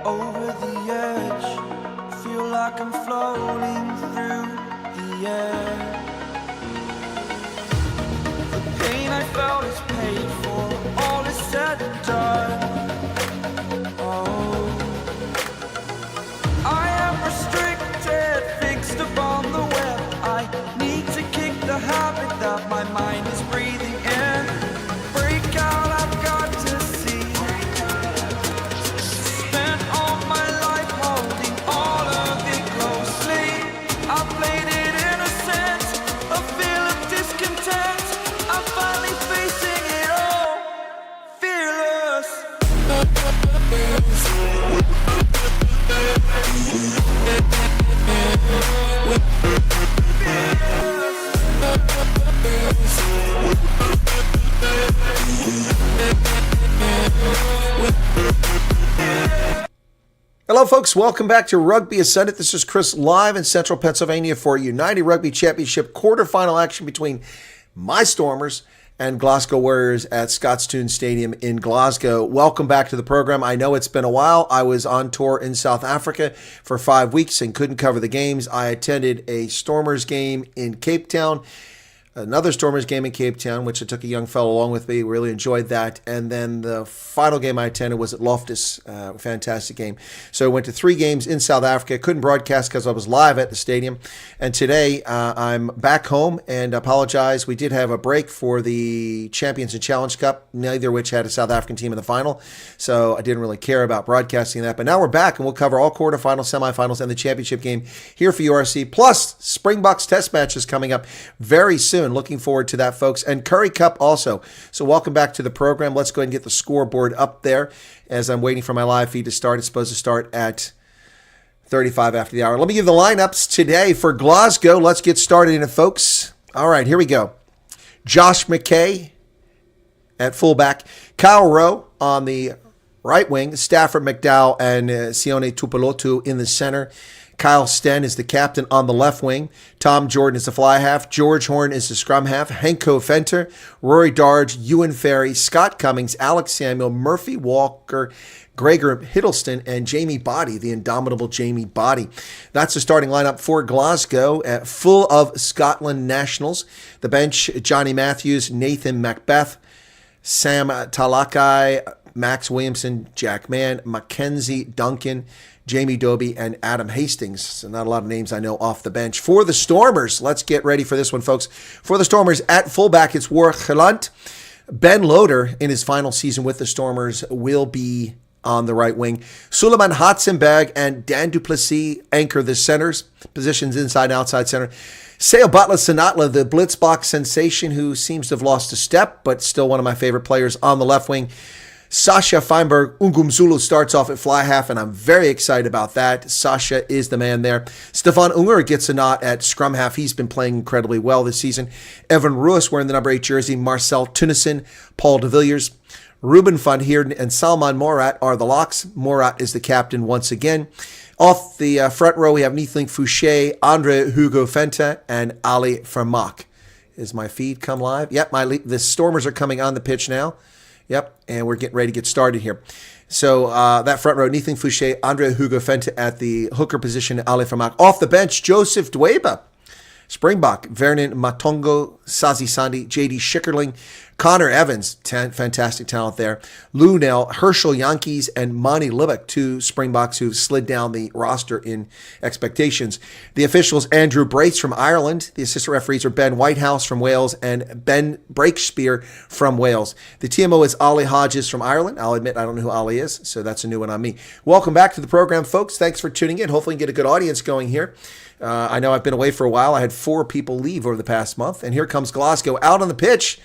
over the edge. Feel like I'm floating through the air. The pain I felt is paid for, all is said and done. Oh, I am restricted, fixed upon the web. I need to kick the habit that my mind is breathing in. Break out, I've got to see. Spent all my life holding all of it closely. I played it innocent, a feel of discontent. I'm finally facing it all, fearless. Hello, folks. Welcome back to Rugby Ascendant. This is Chris live in Central Pennsylvania for United Rugby Championship Quarterfinal action between my Stormers and Glasgow Warriors at Scotstoun Stadium in Glasgow. Welcome back to the program. I know it's been a while. I was on tour in South Africa for 5 weeks and couldn't cover the games. I attended a Stormers game in Cape Town, another Stormers game in Cape Town, which I took a young fellow along with me. Really enjoyed that. And then the final game I attended was at Loftus. Fantastic game. So I went to 3 games in South Africa. Couldn't broadcast because I was live at the stadium. And today I'm back home and apologize. We did have a break for the Champions and Challenge Cup, neither of which had a South African team in the final. So I didn't really care about broadcasting that. But now we're back and we'll cover all quarterfinals, semifinals, and the championship game here for URC. Plus, Springboks test matches coming up very soon. Looking forward to that, folks. And Curry Cup also. So welcome back to the program. Let's go ahead and get the scoreboard up there as I'm waiting for my live feed to start. It's supposed to start at 35 after the hour. Let me give the lineups today for Glasgow. Let's get started in it, folks. All right, here we go. Josh McKay at fullback. Kyle Rowe on the right wing. Stafford McDowell and Sione Tupelotu in the center. Kyle Sten is the captain on the left wing. Tom Jordan is the fly half. George Horn is the scrum half. Henko Fenter, Rory Darge, Ewan Ferry, Scott Cummings, Alex Samuel, Murphy Walker, Gregor Hiddleston, and Jamie Body, the indomitable Jamie Body. That's the starting lineup for Glasgow, full of Scotland nationals. The bench, Johnny Matthews, Nathan Macbeth, Sam Talakai, Max Williamson, Jack Mann, Mackenzie Duncan, Jamie Doby, and Adam Hastings. So not a lot of names I know off the bench. For the Stormers, let's get ready for this one, folks. For the Stormers, at fullback, it's Warwick Gelant. Ben Loader, in his final season with the Stormers, will be on the right wing. Suleiman Hatzenberg and Dan Duplessis anchor the centers, positions inside and outside center. Seo Butler Sanatla, the Blitzbox sensation, who seems to have lost a step, but still one of my favorite players on the left wing. Sasha Feinberg Ungumzulu starts off at fly half, and I'm very excited about that. Sasha is the man there. Stefan Unger gets a nod at scrum half. He's been playing incredibly well this season. Evan Ruiz wearing the number 8 jersey. Marcel Tunison, Paul de Villiers, Ruben van Heerden, and Salman Morat are the locks. Morat is the captain once again. Off the front row, we have Neethling Fouché, Andre Hugo Fenta, and Ali Vermaak. Is my feed come live? Yep, the Stormers are coming on the pitch now. Yep, and we're getting ready to get started here. So that front row, Neethling Fouché, Andre Hugo Fenta at the hooker position, Ali Vermaak. Off the bench, Joseph Dweba, Springbok, Vernon Matongo, Sazi Sandi, J.D. Schickerling, Connor Evans, fantastic talent there, Lou Nell, Herschel Yankees, and Monty Libbek, 2 Springboks who've slid down the roster in expectations. The officials, Andrew Brace from Ireland. The assistant referees are Ben Whitehouse from Wales and Ben Breakspear from Wales. The TMO is Ollie Hodges from Ireland. I'll admit I don't know who Ollie is, so that's a new one on me. Welcome back to the program, folks. Thanks for tuning in. Hopefully we can get a good audience going here. I know I've been away for a while. I had 4 people leave over the past month, and here comes Glasgow out on the pitch.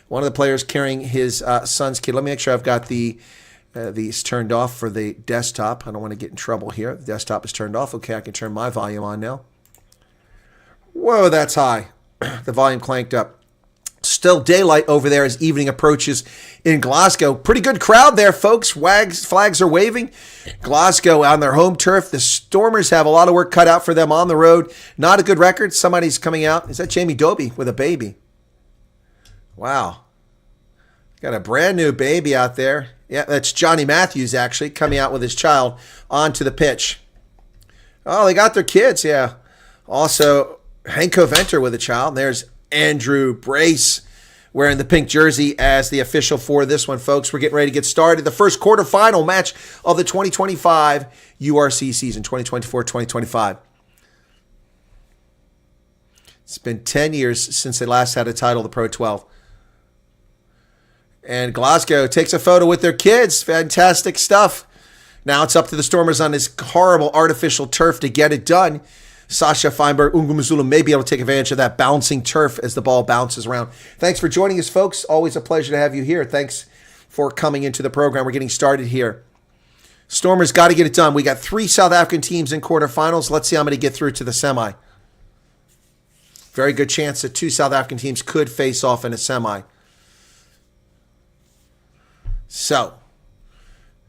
One of the players carrying his son's kid. Let me make sure I've got these turned off for the desktop. I don't want to get in trouble here. The desktop is turned off. Okay, I can turn my volume on now. Whoa, that's high. The volume clanked up. Still daylight over there as evening approaches in Glasgow. Pretty good crowd there, folks. Flags are waving. Glasgow on their home turf. The Stormers have a lot of work cut out for them on the road. Not a good record. Somebody's coming out. Is that Jamie Doby with a baby? Wow. Got a brand new baby out there. Yeah, that's Johnny Matthews, actually, coming out with his child onto the pitch. Oh, they got their kids, yeah. Also, Henko Venter with a child. There's Andrew Brace wearing the pink jersey as the official for this one, folks. We're getting ready to get started. The first quarterfinal match of the 2025 URC season, 2024-2025. It's been 10 years since they last had a title, the Pro 12. And Glasgow takes a photo with their kids. Fantastic stuff. Now it's up to the Stormers on this horrible artificial turf to get it done. Sasha Feinberg, Ungumazulu may be able to take advantage of that bouncing turf as the ball bounces around. Thanks for joining us, folks. Always a pleasure to have you here. Thanks for coming into the program. We're getting started here. Stormers got to get it done. We got 3 South African teams in quarterfinals. Let's see how many get through to the semi. Very good chance that 2 South African teams could face off in a semi. So,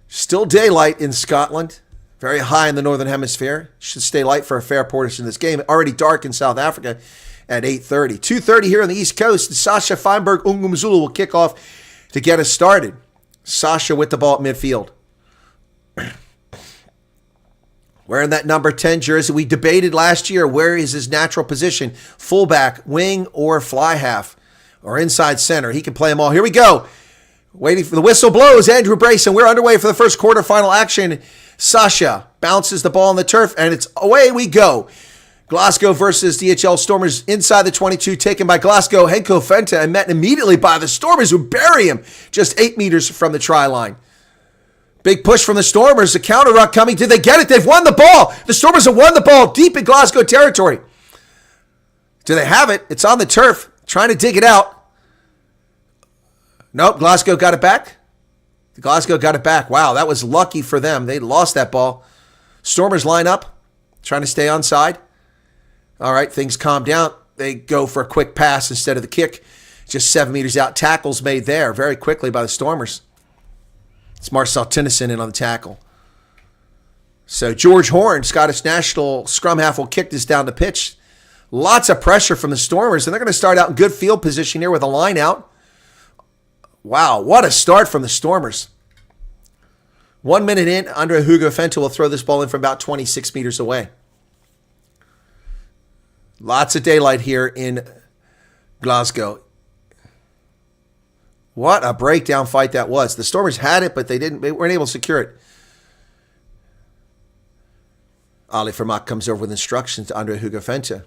still daylight in Scotland. Very high in the Northern Hemisphere. Should stay light for a fair portion of this game. Already dark in South Africa at 8:30. 2:30 here on the East Coast. Sasha Feinberg Ungumazulu will kick off to get us started. Sasha with the ball at midfield. Wearing that number 10 jersey. We debated last year, where is his natural position? Fullback, wing, or fly half, or inside center. He can play them all. Here we go. Waiting for the whistle blows. Andrew Brace, and we're underway for the first quarterfinal action. Sasha bounces the ball on the turf, and it's away we go. Glasgow versus DHL Stormers inside the 22, taken by Glasgow. Henko Venter, and met immediately by the Stormers, who bury him just 8 meters from the try line. Big push from the Stormers. The counter ruck coming. Did they get it? They've won the ball. The Stormers have won the ball deep in Glasgow territory. Do they have it? It's on the turf. Trying to dig it out. Nope, Glasgow got it back. Glasgow got it back. Wow, that was lucky for them. They lost that ball. Stormers line up, trying to stay onside. All right, things calm down. They go for a quick pass instead of the kick. Just 7 meters out. Tackles made there very quickly by the Stormers. It's Marcel Tennyson in on the tackle. So George Horn, Scottish national scrum half, will kick this down the pitch. Lots of pressure from the Stormers, and they're going to start out in good field position here with a line out. Wow, what a start from the Stormers. 1 minute in, Andre Hugo Venter will throw this ball in from about 26 meters away. Lots of daylight here in Glasgow. What a breakdown fight that was. The Stormers had it, but they weren't able to secure it. Ali Vermaak comes over with instructions to Andre Hugo Venter.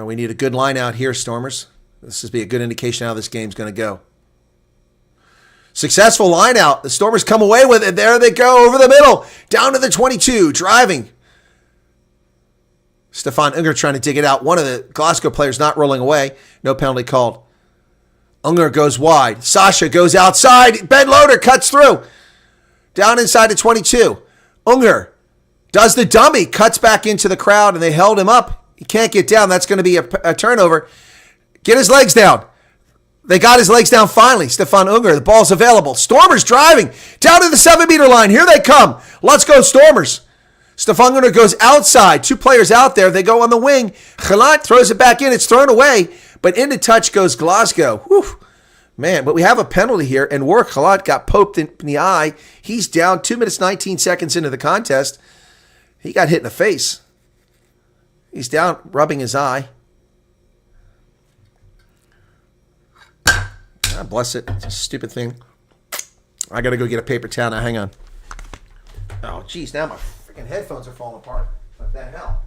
We need a good line out here, Stormers. This will be a good indication how this game's going to go. Successful line out. The Stormers come away with it. There they go over the middle. Down to the 22. Driving. Stefan Unger trying to dig it out. One of the Glasgow players not rolling away. No penalty called. Unger goes wide. Sasha goes outside. Ben Loader cuts through. Down inside the 22. Unger does the dummy. Cuts back into the crowd, and they held him up. He can't get down. That's going to be a turnover. Get his legs down. They got his legs down finally. Stefan Unger, the ball's available. Stormers driving down to the 7-meter line. Here they come. Let's go, Stormers. Stefan Unger goes outside. 2 players out there. They go on the wing. Gelant throws it back in. It's thrown away. But into touch goes Glasgow. Whew. Man, but we have a penalty here. And Warwick Gelant got poked in the eye. He's down 2 minutes, 19 seconds into the contest. He got hit in the face. He's down, rubbing his eye. God bless it. It's a stupid thing. I got to go get a paper towel now. Hang on. Oh, geez. Now my freaking headphones are falling apart. What the hell?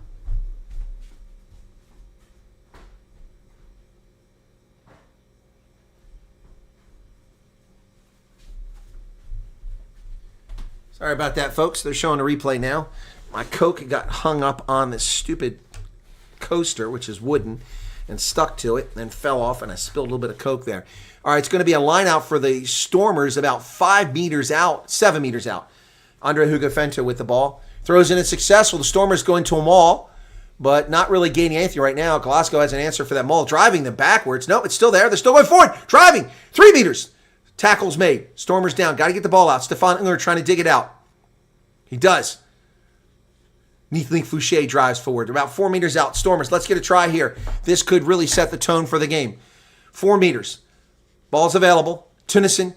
Sorry about that, folks. They're showing a replay now. My Coke got hung up on this stupid coaster, which is wooden, and stuck to it, and fell off, and I spilled a little bit of Coke there. All right, it's going to be a line out for the Stormers about 5 meters out, 7 meters out. Andre Hugo Venter with the ball. Throws in it successful. The Stormers go into a maul, but not really gaining anything right now. Glasgow has an answer for that maul. Driving them backwards. No, it's still there. They're still going forward. Driving. 3 meters. Tackles made. Stormers down. Got to get the ball out. Stefan Unger trying to dig it out. He does. Neathling Fouché drives forward. About 4 meters out. Stormers, let's get a try here. This could really set the tone for the game. 4 meters. Ball's available. Tennyson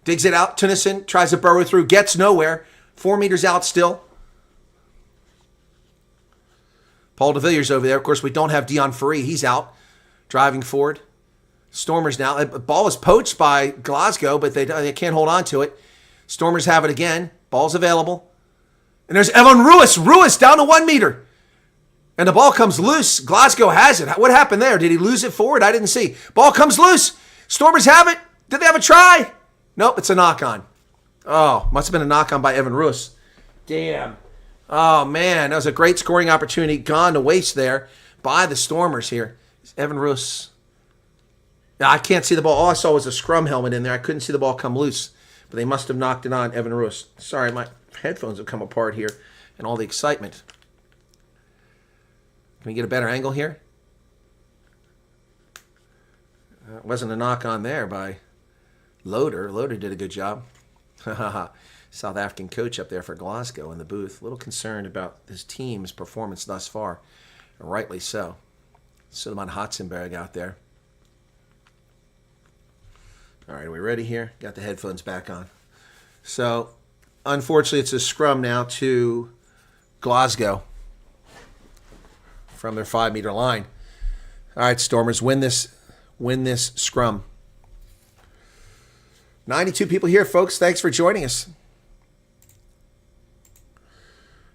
digs it out. Tennyson tries to burrow through. Gets nowhere. 4 meters out still. Paul de Villiers over there. Of course, we don't have Dion Ferree. He's out. Driving forward. Stormers now. The ball is poached by Glasgow, but they can't hold on to it. Stormers have it again. Ball's available. And there's Evan Ruiz. Ruiz down to 1 meter. And the ball comes loose. Glasgow has it. What happened there? Did he lose it forward? I didn't see. Ball comes loose. Stormers have it. Did they have a try? Nope, it's a knock-on. Oh, must have been a knock-on by Evan Ruiz. Damn. Oh, man, that was a great scoring opportunity gone to waste there by the Stormers here. Evan Ruiz. Yeah, I can't see the ball. All I saw was a scrum helmet in there. I couldn't see the ball come loose. But they must have knocked it on Evan Ruiz. Sorry, my headphones have come apart here and all the excitement. Can we get a better angle here? It wasn't a knock on there by Loader. Loader did a good job. South African coach up there for Glasgow in the booth. A little concerned about his team's performance thus far. Rightly so. Suleiman Hotzenberg out there. All right, are we ready here? Got the headphones back on. So, unfortunately, it's a scrum now to Glasgow from their 5 meter line. All right, Stormers, win this scrum. 92 people here, folks. Thanks for joining us.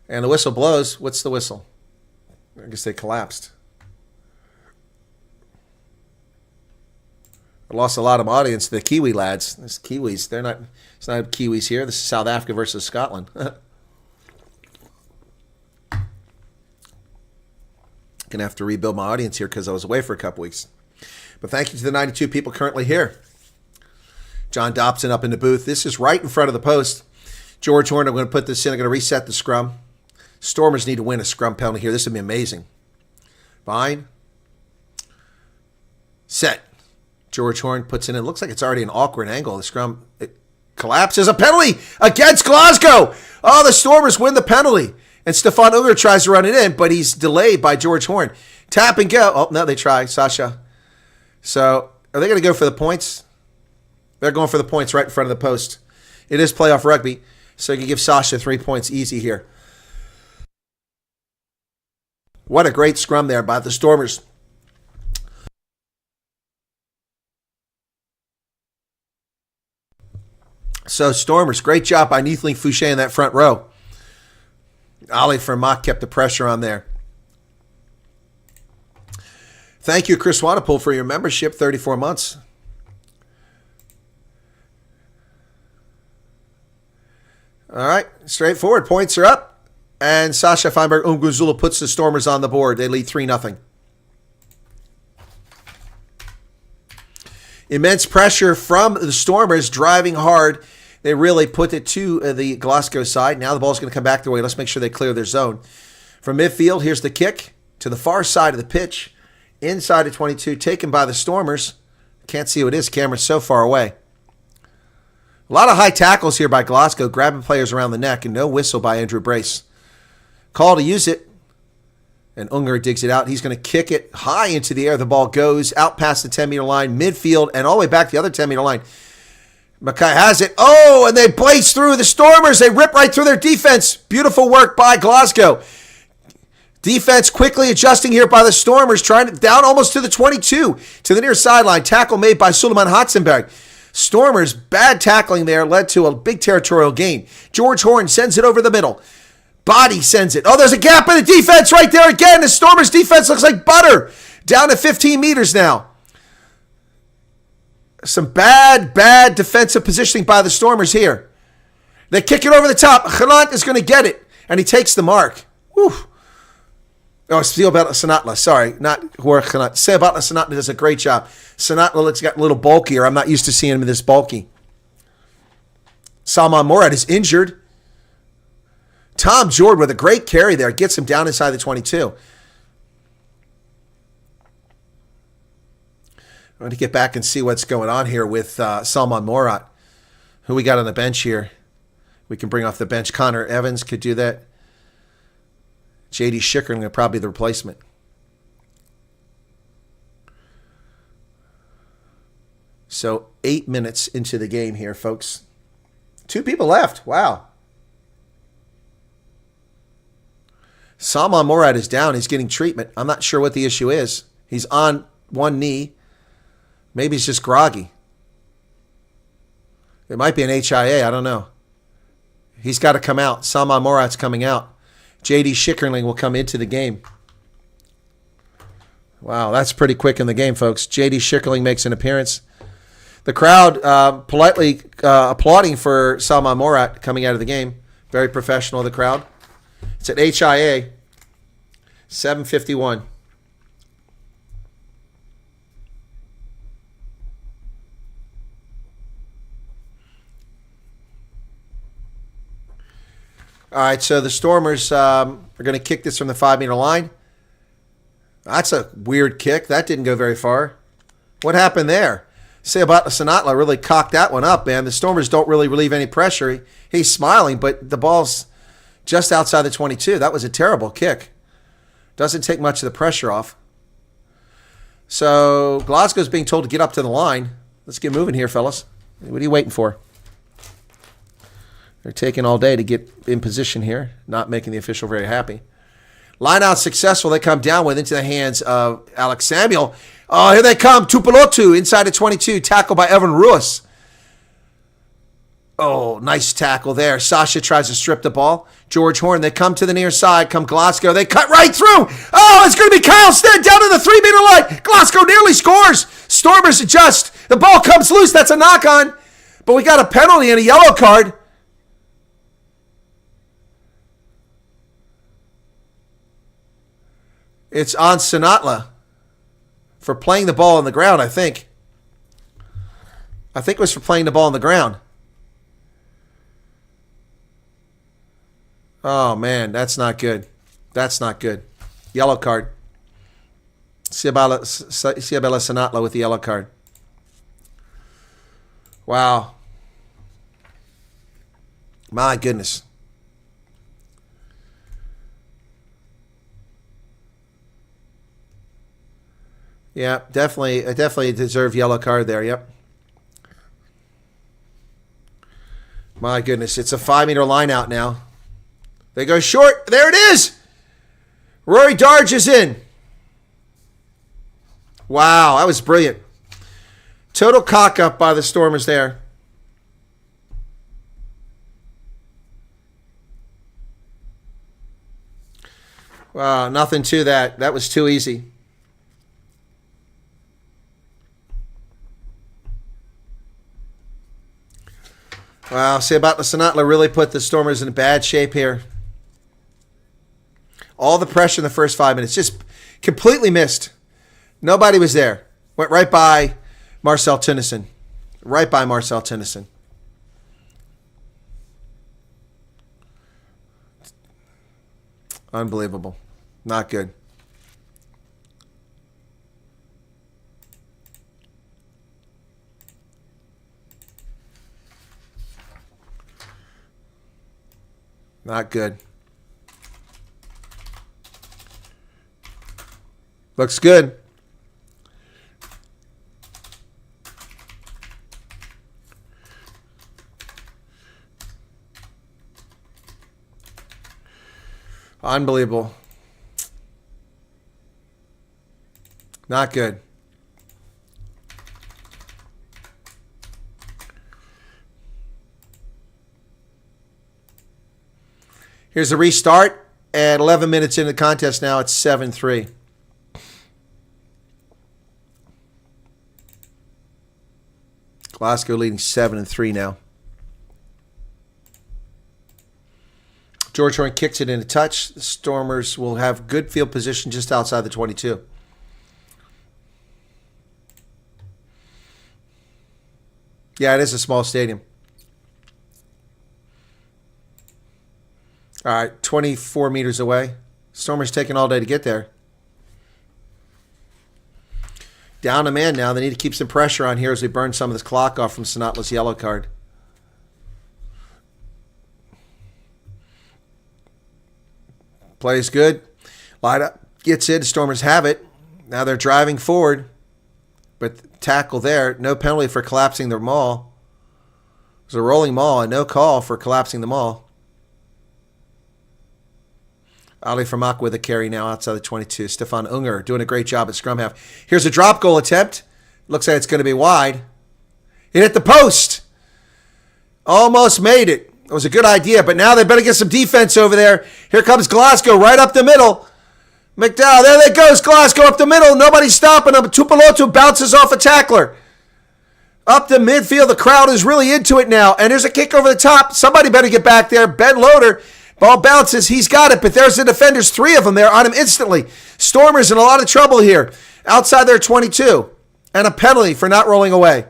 And the whistle blows. What's the whistle? I guess they collapsed. I lost a lot of audience to the Kiwi lads. There's Kiwis. It's not Kiwis here. This is South Africa versus Scotland. Gonna have to rebuild my audience here because I was away for a couple weeks. But thank you to the 92 people currently here. John Dobson up in the booth. This is right in front of the post. George Horn, I'm going to put this in. I'm going to reset the scrum. Stormers need to win a scrum penalty here. This would be amazing. Fine. Set. George Horn puts it in. It looks like it's already an awkward angle. The scrum it collapses. A penalty against Glasgow. Oh, the Stormers win the penalty. And Stefan Unger tries to run it in, but he's delayed by George Horn. Tap and go. Oh, no, they try. Sasha. So, are they going to go for the points? They're going for the points right in front of the post. It is playoff rugby, so you can give Sasha 3 points easy here. What a great scrum there by the Stormers. So, Stormers, great job by Neithling Fouché in that front row. Ali Vermaak kept the pressure on there. Thank you, Chris Wyatt Africa, for your membership, 34 months. All right, straightforward. Points are up. And Sasha Feinberg Umguzula puts the Stormers on the board. They lead 3-0. Immense pressure from the Stormers, driving hard. They really put it to the Glasgow side. Now the ball's going to come back their way. Let's make sure they clear their zone. From midfield, here's the kick to the far side of the pitch. Inside of 22, taken by the Stormers. Can't see who it is. Camera's so far away. A lot of high tackles here by Glasgow, grabbing players around the neck, and no whistle by Andrew Brace. Call to use it. And Unger digs it out. He's going to kick it high into the air. The ball goes out past the 10-meter line, midfield, and all the way back to the other 10-meter line. Mackay has it. Oh, and they blaze through the Stormers. They rip right through their defense. Beautiful work by Glasgow. Defense quickly adjusting here by the Stormers, trying to down almost to the 22, to the near sideline. Tackle made by Suleiman Hotzenberg. Stormers, bad tackling there, led to a big territorial gain. George Horn sends it over the middle. Body sends it. Oh, there's a gap in the defense right there again. The Stormers' defense looks like butter. Down to 15 meters now. Some bad defensive positioning by the Stormers here. They kick it over the top. Khanat is going to get it, and he takes the mark. Whew. Oh, Seobatla Sanatla. Sorry, not Jorge Khanat. Seobatla Sanatla does a great job. Sanatla looks got a little bulkier. I'm not used to seeing him this bulky. Salman Morad is injured. Tom Jordan with a great carry there. Gets him down inside the 22. I'm going to get back and see what's going on here with Salman Morad. Who we got on the bench here? We can bring off the bench. Connor Evans could do that. J.D. Schickering would probably be the replacement. So 8 minutes into the game here, folks. 2 people left. Wow. Salman Morad is down. He's getting treatment. I'm not sure what the issue is. He's on one knee. Maybe he's just groggy. It might be an HIA. I don't know. He's got to come out. Salman Morad's coming out. J.D. Schickerling will come into the game. Wow, that's pretty quick in the game, folks. J.D. Schickerling makes an appearance. The crowd politely applauding for Salman Morad coming out of the game. Very professional, the crowd. It's at HIA, 7:51. All right, so the Stormers are going to kick this from the 5-meter line. That's a weird kick. That didn't go very far. What happened there? Seabat Sanatla really cocked that one up, man. The Stormers don't really relieve any pressure. He's smiling, but the ball's just outside the 22. That was a terrible kick. Doesn't take much of the pressure off. So Glasgow's being told to get up to the line. Let's get moving here, fellas. What are you waiting for? They're taking all day to get in position here, not making the official very happy. Line out successful. They come down with into the hands of Alex Samuel. Oh, here they come. Tupelotu inside the 22. Tackle by Evan Ruiz. Oh, nice tackle there. Sasha tries to strip the ball. George Horn, they come to the near side. Come Glasgow. They cut right through. Oh, it's going to be Kyle Stead down to the 3-meter line. Glasgow nearly scores. Stormers adjust. The ball comes loose. That's a knock on. But we got a penalty and a yellow card. It's on Sanatla for playing the ball on the ground, I think. I think it was for playing the ball on the ground. Oh, man, that's not good. That's not good. Yellow card. Siabela Sanatla with the yellow card. Wow. My goodness. Yeah, definitely deserved yellow card there. Yep. My goodness, it's a 5-meter line out now. They go short. There it is. Rory Darge is in. Wow, that was brilliant. Total cock up by the Stormers there. Wow, nothing to that. That was too easy. Wow, Seabat Sanatla really put the Stormers in bad shape here. All the pressure in the first 5 minutes. Just completely missed. Nobody was there. Went right by Marcel Tennyson. Right by Marcel Tennyson. Unbelievable. Not good. Not good. Looks good. Unbelievable. Not good. Here's a restart at 11 minutes into the contest now. It's 7-3. Glasgow leading 7-3 now. George Horn kicks it in a touch. The Stormers will have good field position just outside the 22. Yeah, it is a small stadium. All right, 24 meters away. Stormers taking all day to get there. Down a man now. They need to keep some pressure on here as we burn some of this clock off from Sanatla's yellow card. Plays good. Light up. Gets it. Stormers have it. Now they're driving forward. But tackle there. No penalty for collapsing the maul. It was a rolling maul and no call for collapsing the maul. Ali Vermaak with a carry now outside the 22. Stefan Unger doing a great job at scrum half. Here's a drop goal attempt. Looks like it's going to be wide. It hit the post. Almost made it. It was a good idea, but now they better get some defense over there. Here comes Glasgow right up the middle. McDowell, there they goes. Glasgow up the middle. Nobody's stopping him. Tupelotu bounces off a tackler. Up the midfield. The crowd is really into it now. And there's a kick over the top. Somebody better get back there. Ben Loader. Ball bounces. He's got it, but there's the defenders. 3 of them there on him instantly. Stormers in a lot of trouble here. Outside their 22. And a penalty for not rolling away.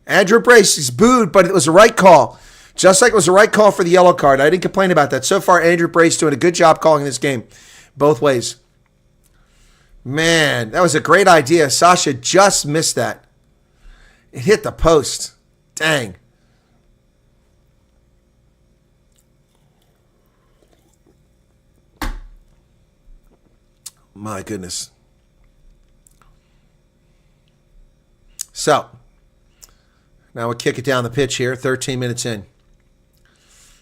Andrew Brace is booed, but it was the right call. Just like it was the right call for the yellow card. I didn't complain about that. So far, Andrew Brace doing a good job calling this game. Both ways. Man, that was a great idea. Sasha just missed that. It hit the post. Dang. My goodness. So, now we'll kick it down the pitch here, 13 minutes in.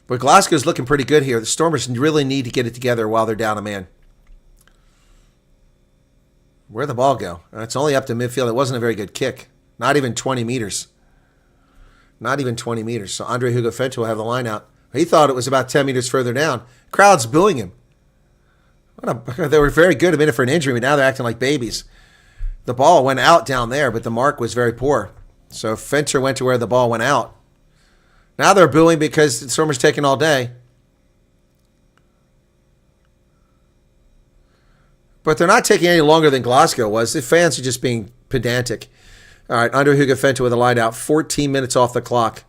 But Glasgow's looking pretty good here. The Stormers really need to get it together while they're down a man. Where'd the ball go? It's only up to midfield. It wasn't a very good kick. Not even 20 meters. Not even 20 meters. So Andre Hugo Fento will have the line out. He thought it was about 10 meters further down. Crowd's booing him. They were very good a minute for an injury, but now they're acting like babies. The ball went out down there, but the mark was very poor. So Fenter went to where the ball went out. Now they're booing because the Stormers taking all day. But they're not taking any longer than Glasgow was. The fans are just being pedantic. All right, Andre Hugo Fento with a line out. 14 minutes off the clock.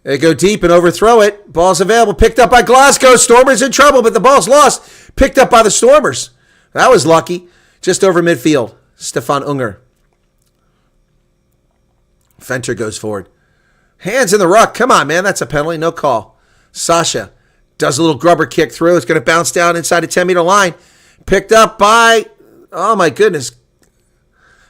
They go deep and overthrow it. Ball's available. Picked up by Glasgow. Stormers in trouble, but the ball's lost. Picked up by the Stormers. That was lucky. Just over midfield. Stefan Unger. Fenter goes forward. Hands in the ruck. Come on, man. That's a penalty. No call. Sasha does a little grubber kick through. It's going to bounce down inside the 10-meter line. Picked up by, oh, my goodness.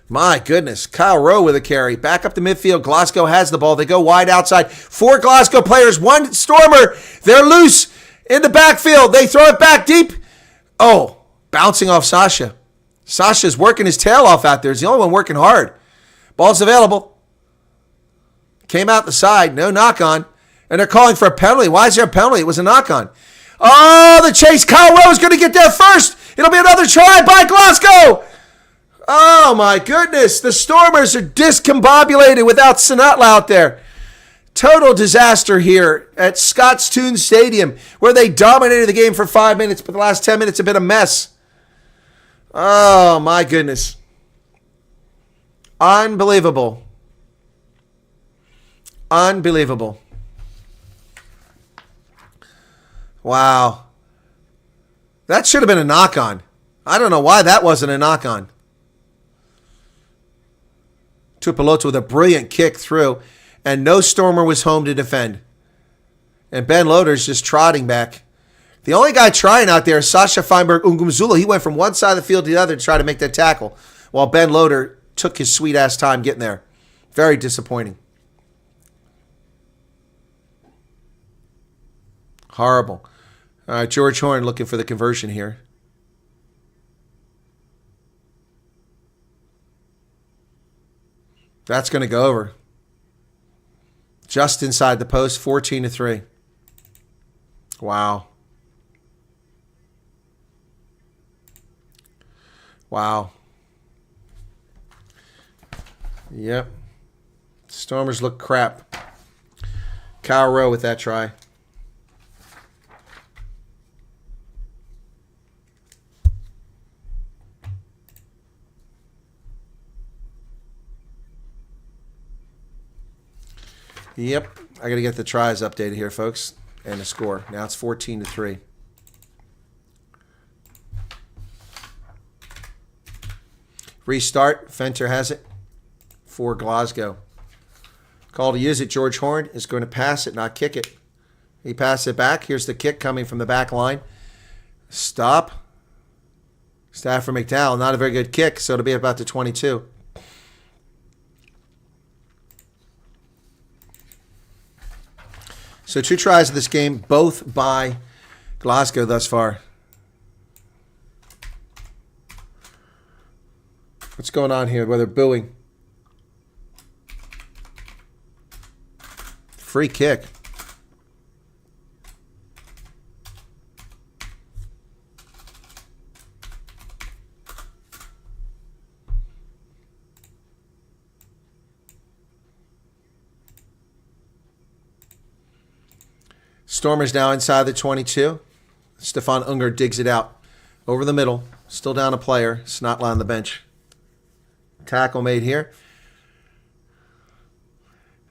My goodness. Kyle Rowe with a carry. Back up the midfield. Glasgow has the ball. They go wide outside. 4 Glasgow players. 1 Stormer. They're loose in the backfield. They throw it back deep. Oh, bouncing off Sasha. Sasha's working his tail off out there. He's the only one working hard. Ball's available. Came out the side. No knock on. And they're calling for a penalty. Why is there a penalty? It was a knock on. Oh, the chase. Kyle Rowe is going to get there first. It'll be another try by Glasgow. Oh, my goodness. The Stormers are discombobulated without Sinatla out there. Total disaster here at Scottstoun Stadium, where they dominated the game for 5 minutes, but the last 10 minutes have been a mess. Oh, my goodness. Unbelievable. Unbelievable. Wow. That should have been a knock-on. I don't know why that wasn't a knock-on. Tupelotu with a brilliant kick through, and no Stormer was home to defend. And Ben Loader's just trotting back. The only guy trying out there is Sasha Feinberg Ungumzula. He went from one side of the field to the other to try to make that tackle, while Ben Loader took his sweet-ass time getting there. Very disappointing. Horrible. All right, George Horn looking for the conversion here. That's going to go over. Just inside the post, 14-3. Wow. Wow. Yep. Stormers look crap. Kyle Rowe with that try. Yep, I got to get the tries updated here, folks, and the score. Now it's 14-3. Restart. Fenter has it for Glasgow. Call to use it. George Horn is going to pass it, not kick it. He passed it back. Here's the kick coming from the back line. Stop. Stafford McDowell. Not a very good kick, so it'll be about the 22. So 2 tries of this game, both by Glasgow thus far. What's going on here? Whether booing. Free kick. Stormers now inside the 22. Stefan Unger digs it out. Over the middle. Still down a player. Snotline on the bench. Tackle made here.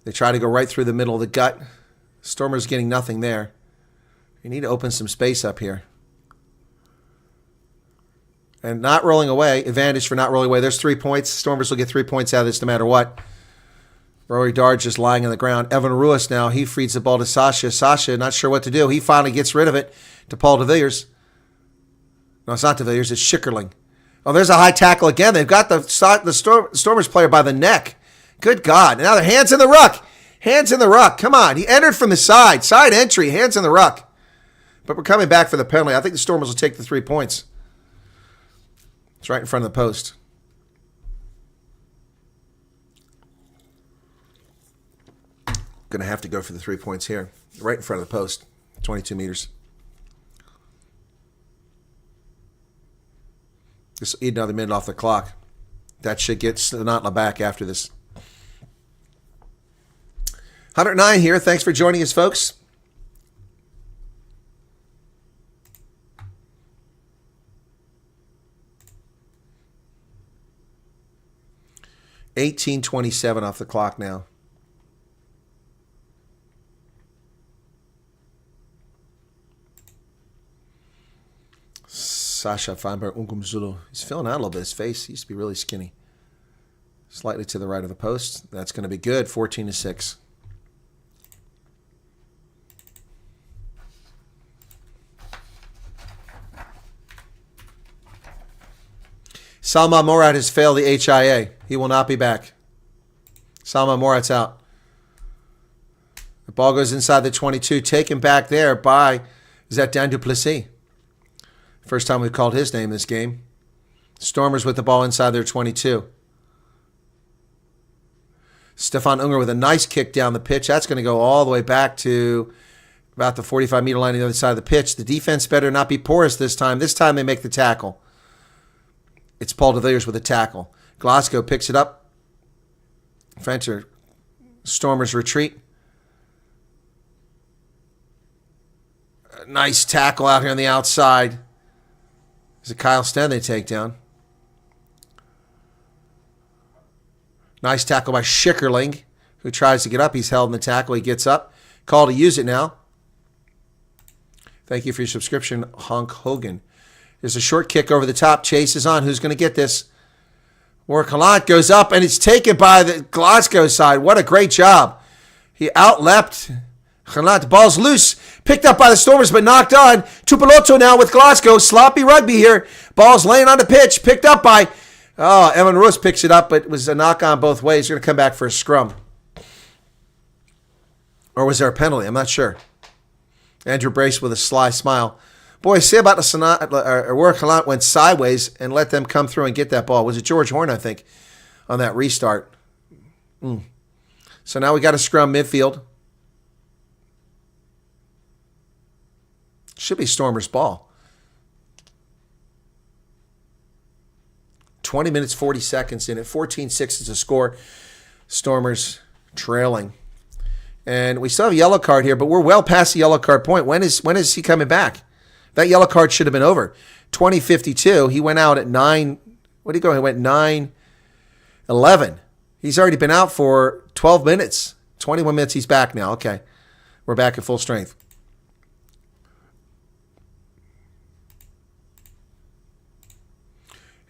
They try to go right through the middle of the gut. Stormers getting nothing there. You need to open some space up here. And not rolling away. Advantage for not rolling away. There's 3 points. Stormers will get 3 points out of this no matter what. Rory Darge just lying on the ground. Evan Ruiz now. He feeds the ball to Sasha. Sasha not sure what to do. He finally gets rid of it to Paul de Villiers. No, it's not de Villiers. It's Schickerling. Oh, there's a high tackle again. They've got the Stormers player by the neck. Good God. Now they're hands in the ruck. Hands in the ruck. Come on. He entered from the side. Side entry. Hands in the ruck. But we're coming back for the penalty. I think the Stormers will take the 3 points. It's right in front of the post. Going to have to go for the 3 points here. Right in front of the post. 22 meters. Just eat another minute off the clock. That should get Snotline back after this. 109 here. Thanks for joining us, folks. $18:27 off the clock now. Sasha Feinberg Unkumzulu. He's filling out a little bit. His face, he used to be really skinny. Slightly to the right of the post. That's going to be good. 14-6. Salman Morat has failed the HIA. He will not be back. Salman Morat's out. The ball goes inside the 22. Taken back there by Zetan Duplessis. First time we've called his name this game. Stormers with the ball inside their 22. Stefan Unger with a nice kick down the pitch. That's going to go all the way back to about the 45-meter line on the other side of the pitch. The defense better not be porous this time. This time they make the tackle. It's Paul de Villiers with a tackle. Glasgow picks it up. Fenter. Stormers retreat. A nice tackle out here on the outside. Is it Kyle Sten they take down? Nice tackle by Schickerling, who tries to get up. He's held in the tackle. He gets up. Call to use it now. Thank you for your subscription, Honk Hogan. There's a short kick over the top. Chase is on. Who's going to get this? Warwick Gallant goes up, and it's taken by the Glasgow side. What a great job. He outleapt Gallant. The ball's loose. Picked up by the Stormers, but knocked on. Tupolotto now with Glasgow. Sloppy rugby here. Ball's laying on the pitch. Picked up by... Oh, Evan Ruiz picks it up, but it was a knock on both ways. You're going to come back for a scrum. Or was there a penalty? I'm not sure. Andrew Brace with a sly smile. Boy, say about the Warwick Gallant went sideways and let them come through and get that ball. Was it George Horn, I think, on that restart? So now we got a scrum midfield. Should be Stormers' ball. 20 minutes, 40 seconds in it. 14-6 is the score. Stormers trailing. And we still have a yellow card here, but we're well past the yellow card point. When is he coming back? That yellow card should have been over. 20:52. He went out at 9. What did he go? He went 9:11. He's already been out for 12 minutes. 21 minutes, he's back now. Okay. We're back at full strength.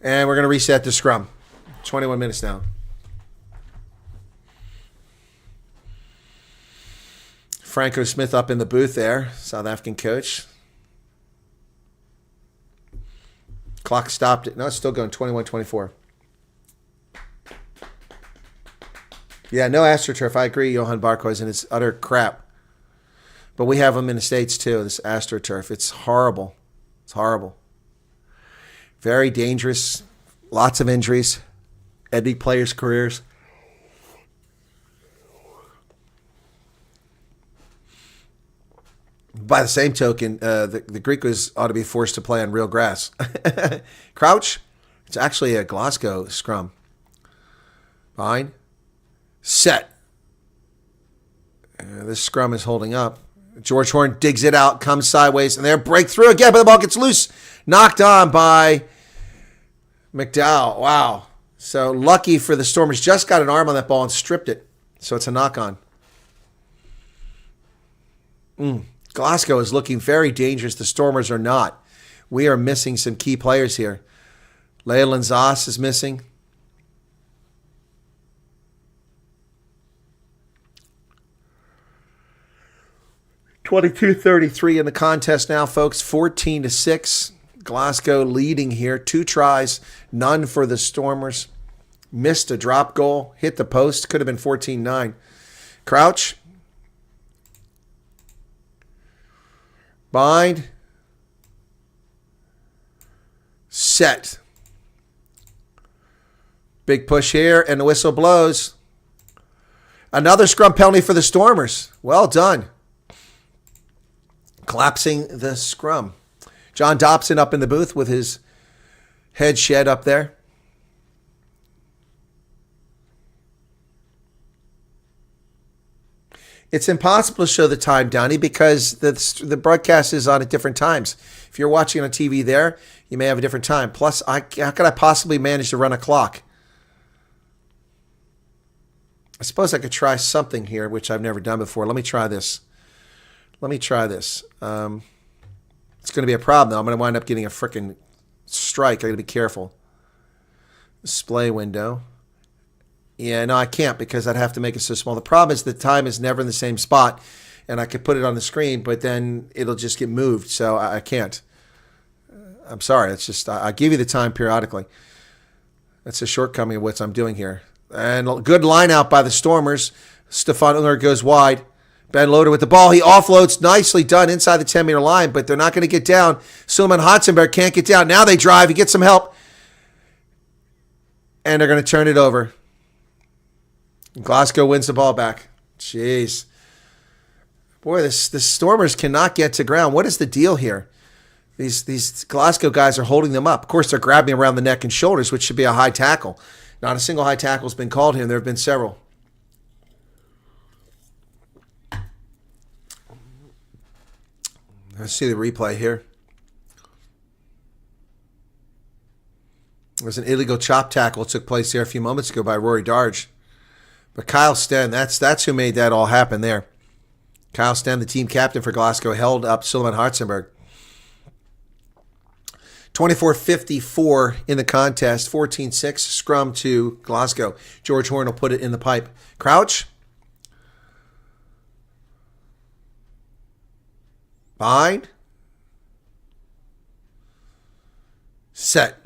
And we're going to reset the scrum. 21 minutes now. Franco Smith up in the booth there, South African coach. Clock stopped it. No, it's still going 21-24. Yeah, no AstroTurf. I agree, Johan Barkhuizen, and it's utter crap. But we have them in the States too, this AstroTurf. It's horrible. It's horrible. Very dangerous. Lots of injuries. Ending players' careers. By the same token, the Greekos ought to be forced to play on real grass. Crouch. It's actually a Glasgow scrum. Fine. Set. This scrum is holding up. George Horn digs it out, comes sideways, and there, breakthrough again, but the ball gets loose. Knocked on by McDowell. Wow. So lucky for the Stormers, just got an arm on that ball and stripped it. So it's a knock-on. Glasgow is looking very dangerous. The Stormers are not. We are missing some key players here. Leyland Zas is missing. (22:33) in the contest now, folks. 14-6. Glasgow leading here. 2 tries, none for the Stormers. Missed a drop goal, hit the post. Could have been 14-9. Crouch. Bind. Set. Big push here, and the whistle blows. Another scrum penalty for the Stormers. Well done. Collapsing the scrum. John Dobson up in the booth with his head shed up there. It's impossible to show the time, Donnie, because the broadcast is on at different times. If you're watching on TV there, you may have a different time. Plus, how could I possibly manage to run a clock? I suppose I could try something here, which I've never done before. Let me try this. It's going to be a problem, though. I'm going to wind up getting a freaking strike. I got to be careful. Display window. Yeah, no, I can't because I'd have to make it so small. The problem is the time is never in the same spot, and I could put it on the screen, but then it'll just get moved, so I can't. I'm sorry. It's just I give you the time periodically. That's a shortcoming of what I'm doing here. And good line out by the Stormers. Stefan Unger goes wide. Ben Loader with the ball. He offloads. Nicely done inside the 10-meter line, but they're not going to get down. Suleiman Hotzenberg can't get down. Now they drive. He gets some help. And they're going to turn it over. Glasgow wins the ball back. Jeez. Boy, the Stormers cannot get to ground. What is the deal here? These Glasgow guys are holding them up. Of course, they're grabbing around the neck and shoulders, which should be a high tackle. Not a single high tackle has been called here. There have been several. Let's see the replay here. There's an illegal chop tackle that took place here a few moments ago by Rory Darge. But Kyle Sten, that's who made that all happen there. Kyle Sten, the team captain for Glasgow, held up Suleiman Hartzenberg. 24-54 in the contest. 14-6 scrum to Glasgow. George Horn will put it in the pipe. Crouch. Bind. Set.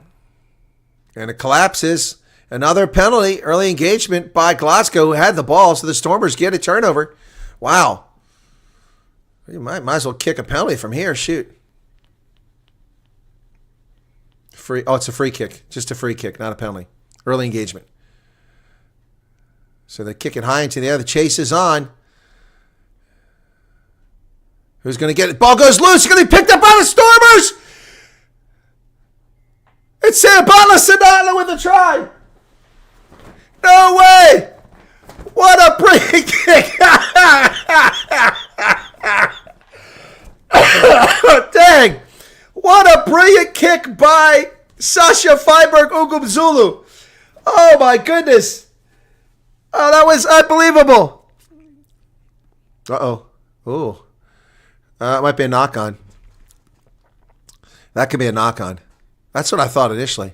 And it collapses. Another penalty, early engagement by Glasgow, who had the ball, so the Stormers get a turnover. Wow. You might as well kick a penalty from here. Shoot. Free. Oh, it's a free kick. Just a free kick, not a penalty. Early engagement. So they kick it high into the air. The chase is on. Who's going to get it? Ball goes loose. It's going to be picked up by the Stormers. It's Sabala Sinatla with a try. No way! What a free kick! Dang! What a brilliant kick by Sasha Feinberg Ugumzulu. Oh my goodness. Oh, that was unbelievable. Uh-oh. Ooh. It might be a knock-on. That could be a knock-on. That's what I thought initially.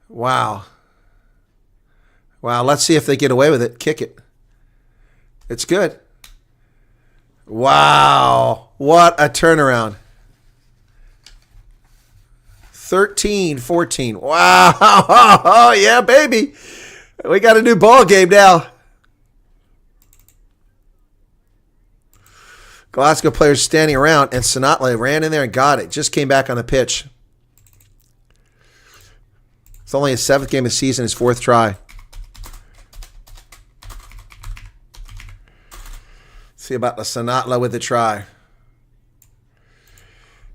Wow. Wow, let's see if they get away with it. Kick it. It's good. Wow. What a turnaround. 13-14. Wow. Oh, yeah, baby. We got a new ball game now. Glasgow players standing around, and Sanatle ran in there and got it. Just came back on the pitch. It's only his 7th game of the season, his 4th try. See about the Sanatle with the try.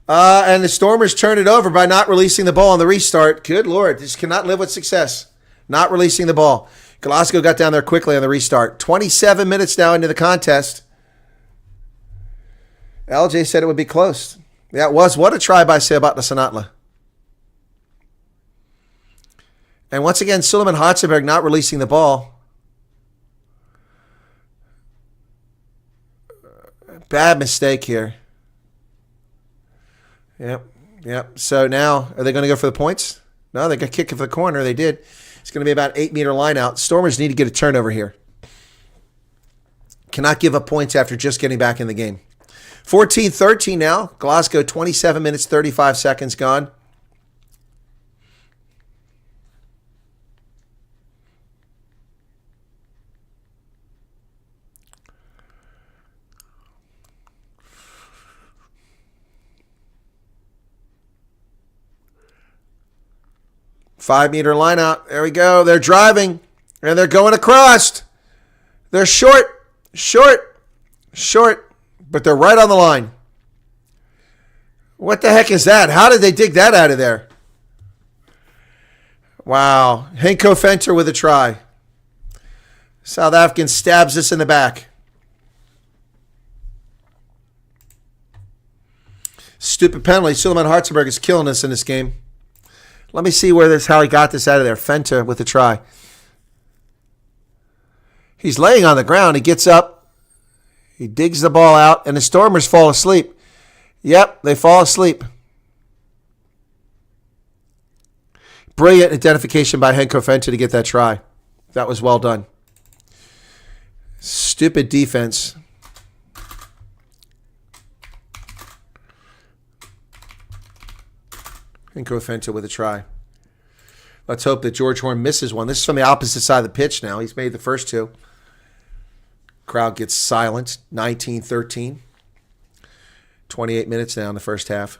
And the Stormers turn it over by not releasing the ball on the restart. Good Lord, just cannot live with success. Not releasing the ball. Glasgow got down there quickly on the restart. 27 minutes now into the contest. LJ said it would be close. Yeah, it was. What a try by Sebat Sanatle. And once again, Suleiman Hatzenberg not releasing the ball. Bad mistake here. Yep. So now, are they going to go for the points? No, they got kicked for the corner. They did. It's going to be about 8-meter line out. Stormers need to get a turnover here. Cannot give up points after just getting back in the game. 14-13 now. Glasgow, 27 minutes, 35 seconds gone. Five-meter line out. There we go. They're driving, and they're going across. They're short, but they're right on the line. What the heck is that? How did they dig that out of there? Wow. Henko Fenter with a try. South African stabs us in the back. Stupid penalty. Suleiman Hartzenberg is killing us in this game. Let me see how he got this out of there. Fenter with a try. He's laying on the ground. He gets up. He digs the ball out, and the Stormers fall asleep. Yep, they fall asleep. Brilliant identification by Henko Fenter to get that try. That was well done. Stupid defense. Henko Fenter with a try. Let's hope that George Horn misses one. This is from the opposite side of the pitch now. He's made the first two. Crowd gets silent. 19-13. 28 minutes now in the first half.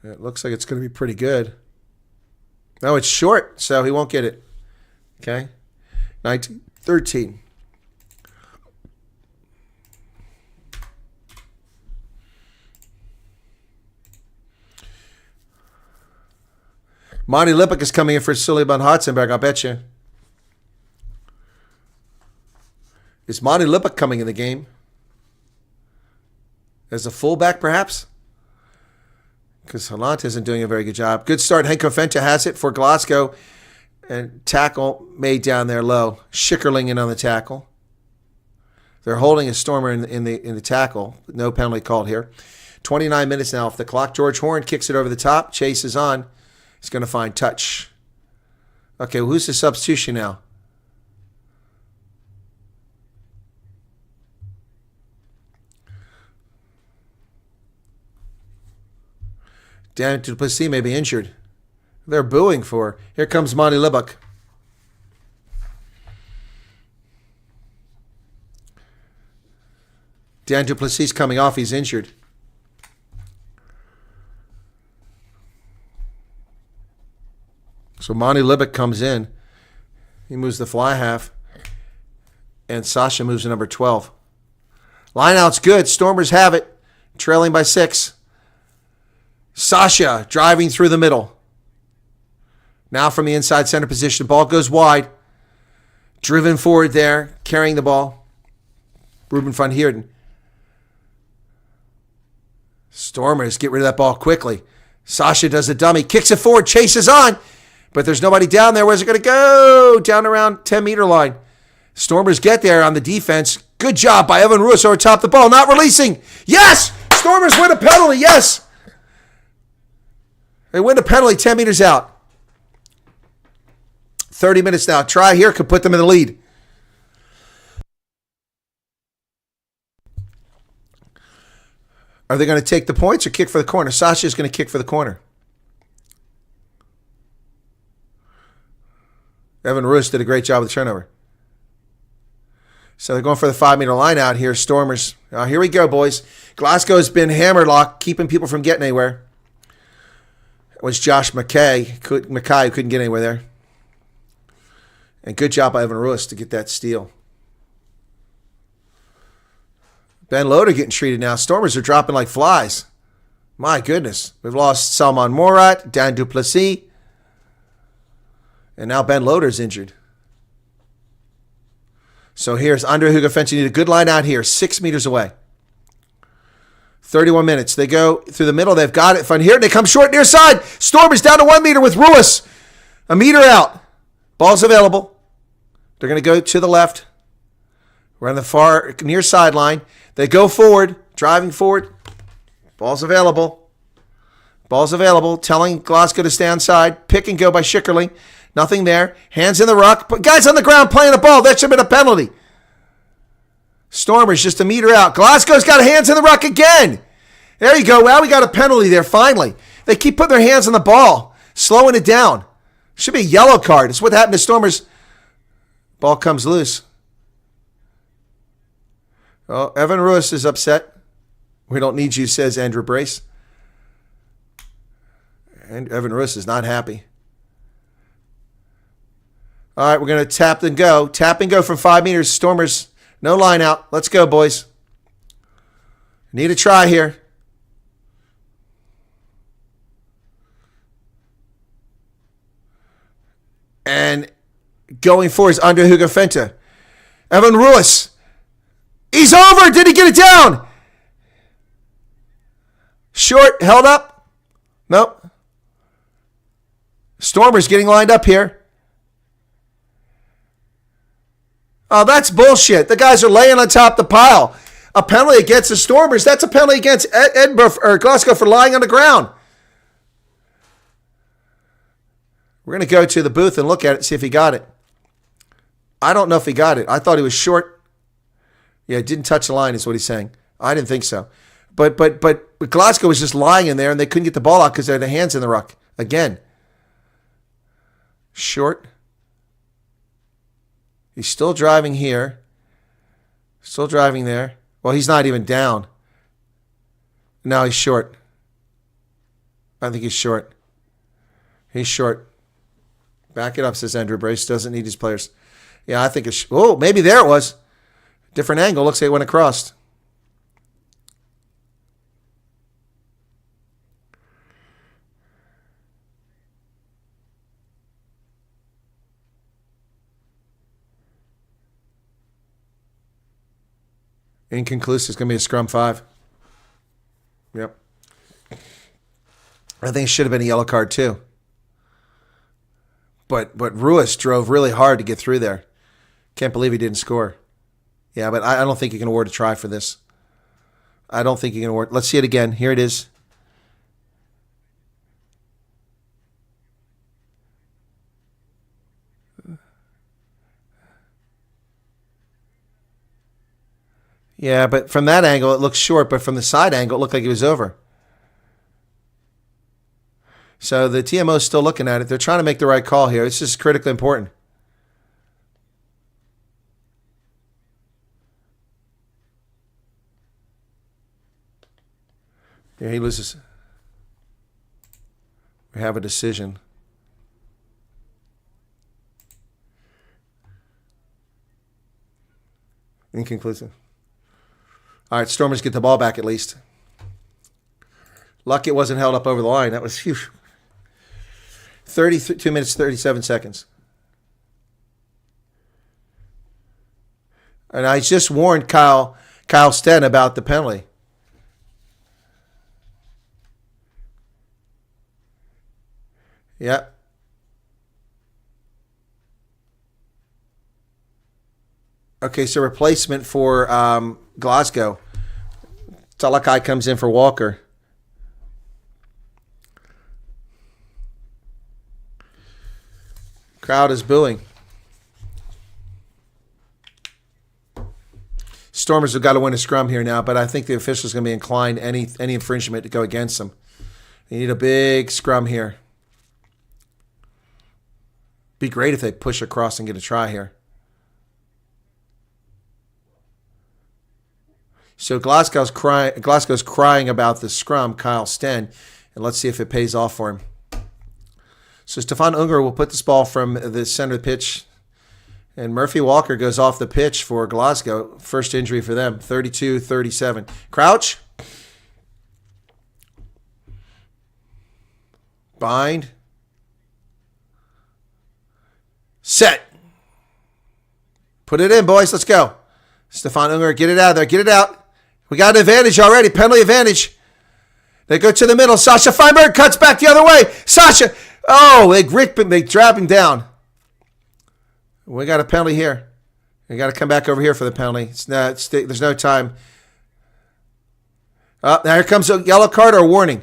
It looks like it's going to be pretty good. No, it's short, so he won't get it. Okay. 19-13. Monty Lippick is coming in for Suleiman Hartzenberg, I'll bet you. Is Monty Lippick coming in the game? As a fullback, perhaps? Because Halant isn't doing a very good job. Good start. Henko Fenter has it for Glasgow. And tackle made down there low. Schickerling in on the tackle. They're holding a Stormer in the tackle. No penalty called here. 29 minutes now off the clock. George Horn kicks it over the top. Chase is on. He's going to find touch. Okay, well, who's the substitution now? Dan Duplessis may be injured. They're booing for. Here comes Monty Lippick. Dan Duplessis coming off. He's injured. So Monty Lippick comes in. He moves the fly half. And Sasha moves to number 12. Lineout's good. Stormers have it. Trailing by 6. Sasha driving through the middle. Now from the inside center position. Ball goes wide. Driven forward there. Carrying the ball. Ruben van Heerden. Stormers get rid of that ball quickly. Sasha does the dummy. Kicks it forward. Chases on. But there's nobody down there. Where's it going to go? Down around 10-meter line. Stormers get there on the defense. Good job by Evan Ruiz over top the ball. Not releasing. Yes! Stormers win a penalty. Yes! They win a penalty 10 meters out. 30 minutes now. Try here could put them in the lead. Are they going to take the points or kick for the corner? Sasha's going to kick for the corner. Evan Ruiz did a great job with the turnover. So they're going for the 5-meter line out here, Stormers. Here we go, boys. Glasgow's been hammer locked, keeping people from getting anywhere. It was Josh Mackay who couldn't get anywhere there. And good job by Evan Ruiz to get that steal. Ben Loader getting treated now. Stormers are dropping like flies. My goodness. We've lost Salman Morat, Dan Duplessis. And now Ben Loader's injured. So here's Andre Hugafenci. Need a good line out here, 6 meters away. 31 minutes. They go through the middle. They've got it from here. They come short near side. Stormers down to 1 meter with Ruiz. A meter out. Ball's available. They're going to go to the left. We're on the far near sideline. They go forward, driving forward. Ball's available. Ball's available. Telling Glasgow to stay on side. Pick and go by Schickerling. Nothing there. Hands in the ruck. But guys on the ground playing the ball. That should have been a penalty. Stormers just a meter out. Glasgow's got hands in the ruck again. There you go. Well, we got a penalty there finally. They keep putting their hands on the ball, slowing it down. Should be a yellow card. It's what happened to Stormers. Ball comes loose. Oh, Evan Ruiz is upset. We don't need you, says Andrew Brace. And Evan Ruiz is not happy. All right, we're going to tap and go. Tap and go from 5 meters. Stormers, no line out. Let's go, boys. Need a try here. And going for is Andre Hugafenta. Evan Ruiz. He's over. Did he get it down? Short, held up. Nope. Stormers getting lined up here. Oh, that's bullshit. The guys are laying on top of the pile. A penalty against the Stormers. That's a penalty against Edinburgh or Glasgow for lying on the ground. We're going to go to the booth and look at it, see if he got it. I don't know if he got it. I thought he was short. Yeah, it didn't touch the line is what he's saying. I didn't think so. But Glasgow was just lying in there, and they couldn't get the ball out because they had their hands in the ruck. Again. Short. He's still driving here. Still driving there. Well, he's not even down. No, he's short. I think he's short. He's short. Back it up, says Andrew Brace. Doesn't need his players. Yeah, I think it's... Oh, maybe there it was. Different angle. Looks like it went across. Inconclusive. It's going to be a scrum 5. Yep. I think it should have been a yellow card too. But Ruiz drove really hard to get through there. Can't believe he didn't score. Yeah, but I don't think you can award a try for this. I don't think you can award. Let's see it again. Here it is. Yeah, but from that angle, it looks short, but from the side angle, it looked like it was over. So the TMO is still looking at it. They're trying to make the right call here. It's just critically important. Yeah, he loses. We have a decision. Inconclusive. All right, Stormers get the ball back at least. Lucky it wasn't held up over the line. That was huge. 32 minutes, 37 seconds. And I just warned Kyle Sten about the penalty. Yep. Okay, so replacement for Glasgow. Talakai comes in for Walker. Crowd is booing. Stormers have got to win a scrum here now, but I think the official's going to be inclined any infringement to go against them. They need a big scrum here. Be great if they push across and get a try here. So Glasgow's crying about the scrum, Kyle Sten, and let's see if it pays off for him. So Stefan Unger will put this ball from the center of the pitch, and Murphy Walker goes off the pitch for Glasgow. First injury for them, 32-37. Crouch. Bind. Set. Put it in, boys. Let's go. Stefan Unger, get it out of there. Get it out. We got an advantage already. Penalty advantage. They go to the middle. Sasha Feinberg cuts back the other way. Sasha. Oh, they drop him down. We got a penalty here. We got to come back over here for the penalty. There's no time. Now here comes a yellow card or a warning.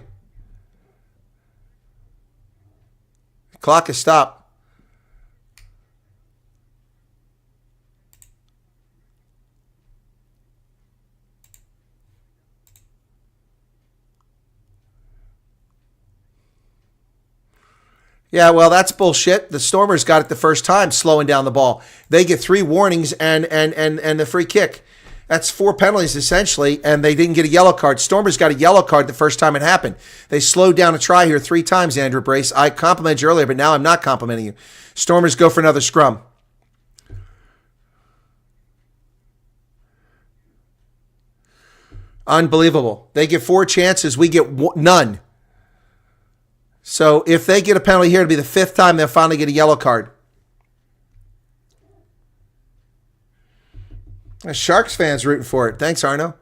The clock is stopped. Yeah, well, that's bullshit. The Stormers got it the first time, slowing down the ball. They get 3 warnings and the free kick. That's 4 penalties, essentially, and they didn't get a yellow card. Stormers got a yellow card the first time it happened. They slowed down a try here 3 times, Andrew Brace. I complimented you earlier, but now I'm not complimenting you. Stormers go for another scrum. Unbelievable. They get 4 chances. We get none. So if they get a penalty here, it'll be the 5th time they'll finally get a yellow card. Sharks fans rooting for it. Thanks, Arno.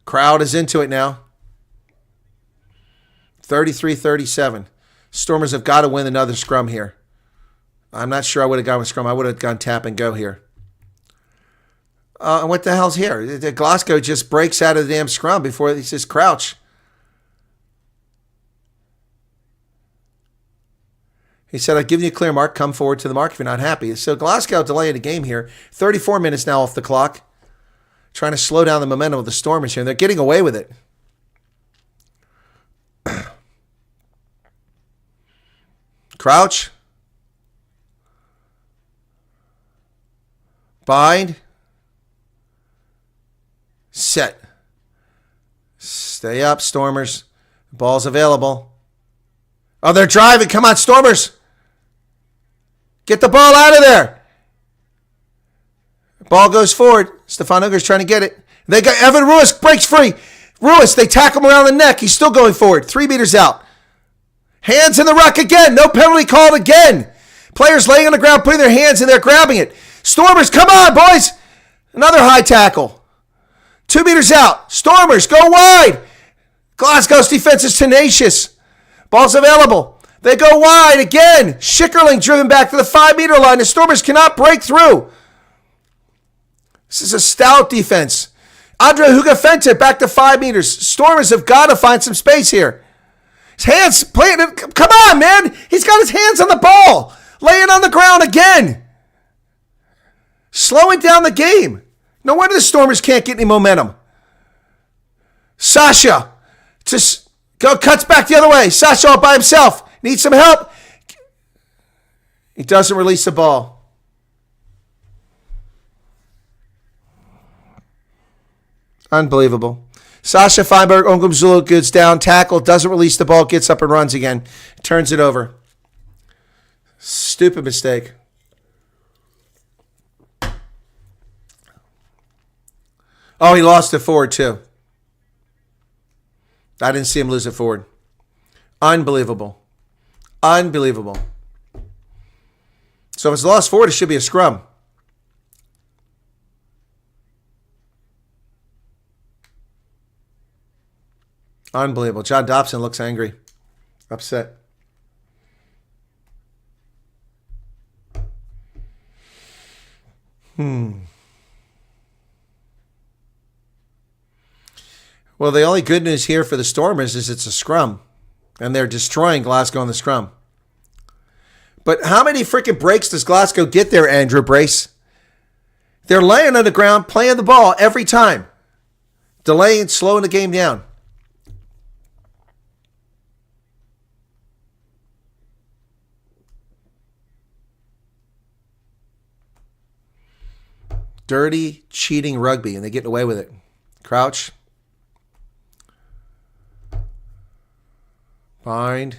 Crowd is into it now. 33-37. Stormers have got to win another scrum here. I'm not sure I would have gone with scrum. I would have gone tap and go here. And what the hell's here? Glasgow just breaks out of the damn scrum before he says crouch. He said, I've given you a clear mark. Come forward to the mark if you're not happy. So Glasgow delayed a game here. 34 minutes now off the clock. Trying to slow down the momentum of the Stormers here. And they're getting away with it. Crouch. Bind. Set. Stay up, Stormers. Ball's available. Oh, they're driving. Come on, Stormers. Get the ball out of there. Ball goes forward. Stefan Unger's trying to get it. They got Evan Ruiz breaks free. Ruiz, they tackle him around the neck. He's still going forward. 3 meters out. Hands in the ruck again. No penalty called again. Players laying on the ground, putting their hands in there, grabbing it. Stormers, come on, boys. Another high tackle. 2 meters out. Stormers, go wide. Glasgow's defense is tenacious. Ball's available. They go wide again. Schickerling driven back to the 5-meter line. The Stormers cannot break through. This is a stout defense. Andre Hugafente back to 5 meters. Stormers have got to find some space here. His hands playing. Come on, man. He's got his hands on the ball. Laying on the ground again. Slowing down the game. No wonder the Stormers can't get any momentum. Sasha just cuts back the other way. Sasha all by himself. Needs some help. He doesn't release the ball. Unbelievable. Sasha Feinberg, Ongumzulu goes down, tackle, doesn't release the ball, gets up and runs again. Turns it over. Stupid mistake. Oh, he lost it forward too. I didn't see him lose it forward. Unbelievable. Unbelievable. So if it's lost forward, it should be a scrum. Unbelievable. John Dobson looks angry. Upset. Well, the only good news here for the Stormers is it's a scrum. And they're destroying Glasgow in the scrum. But how many freaking breaks does Glasgow get there, Andrew Brace? They're laying on the ground, playing the ball every time. Delaying, slowing the game down. Dirty, cheating rugby, and they're getting away with it. Crouch. Bind.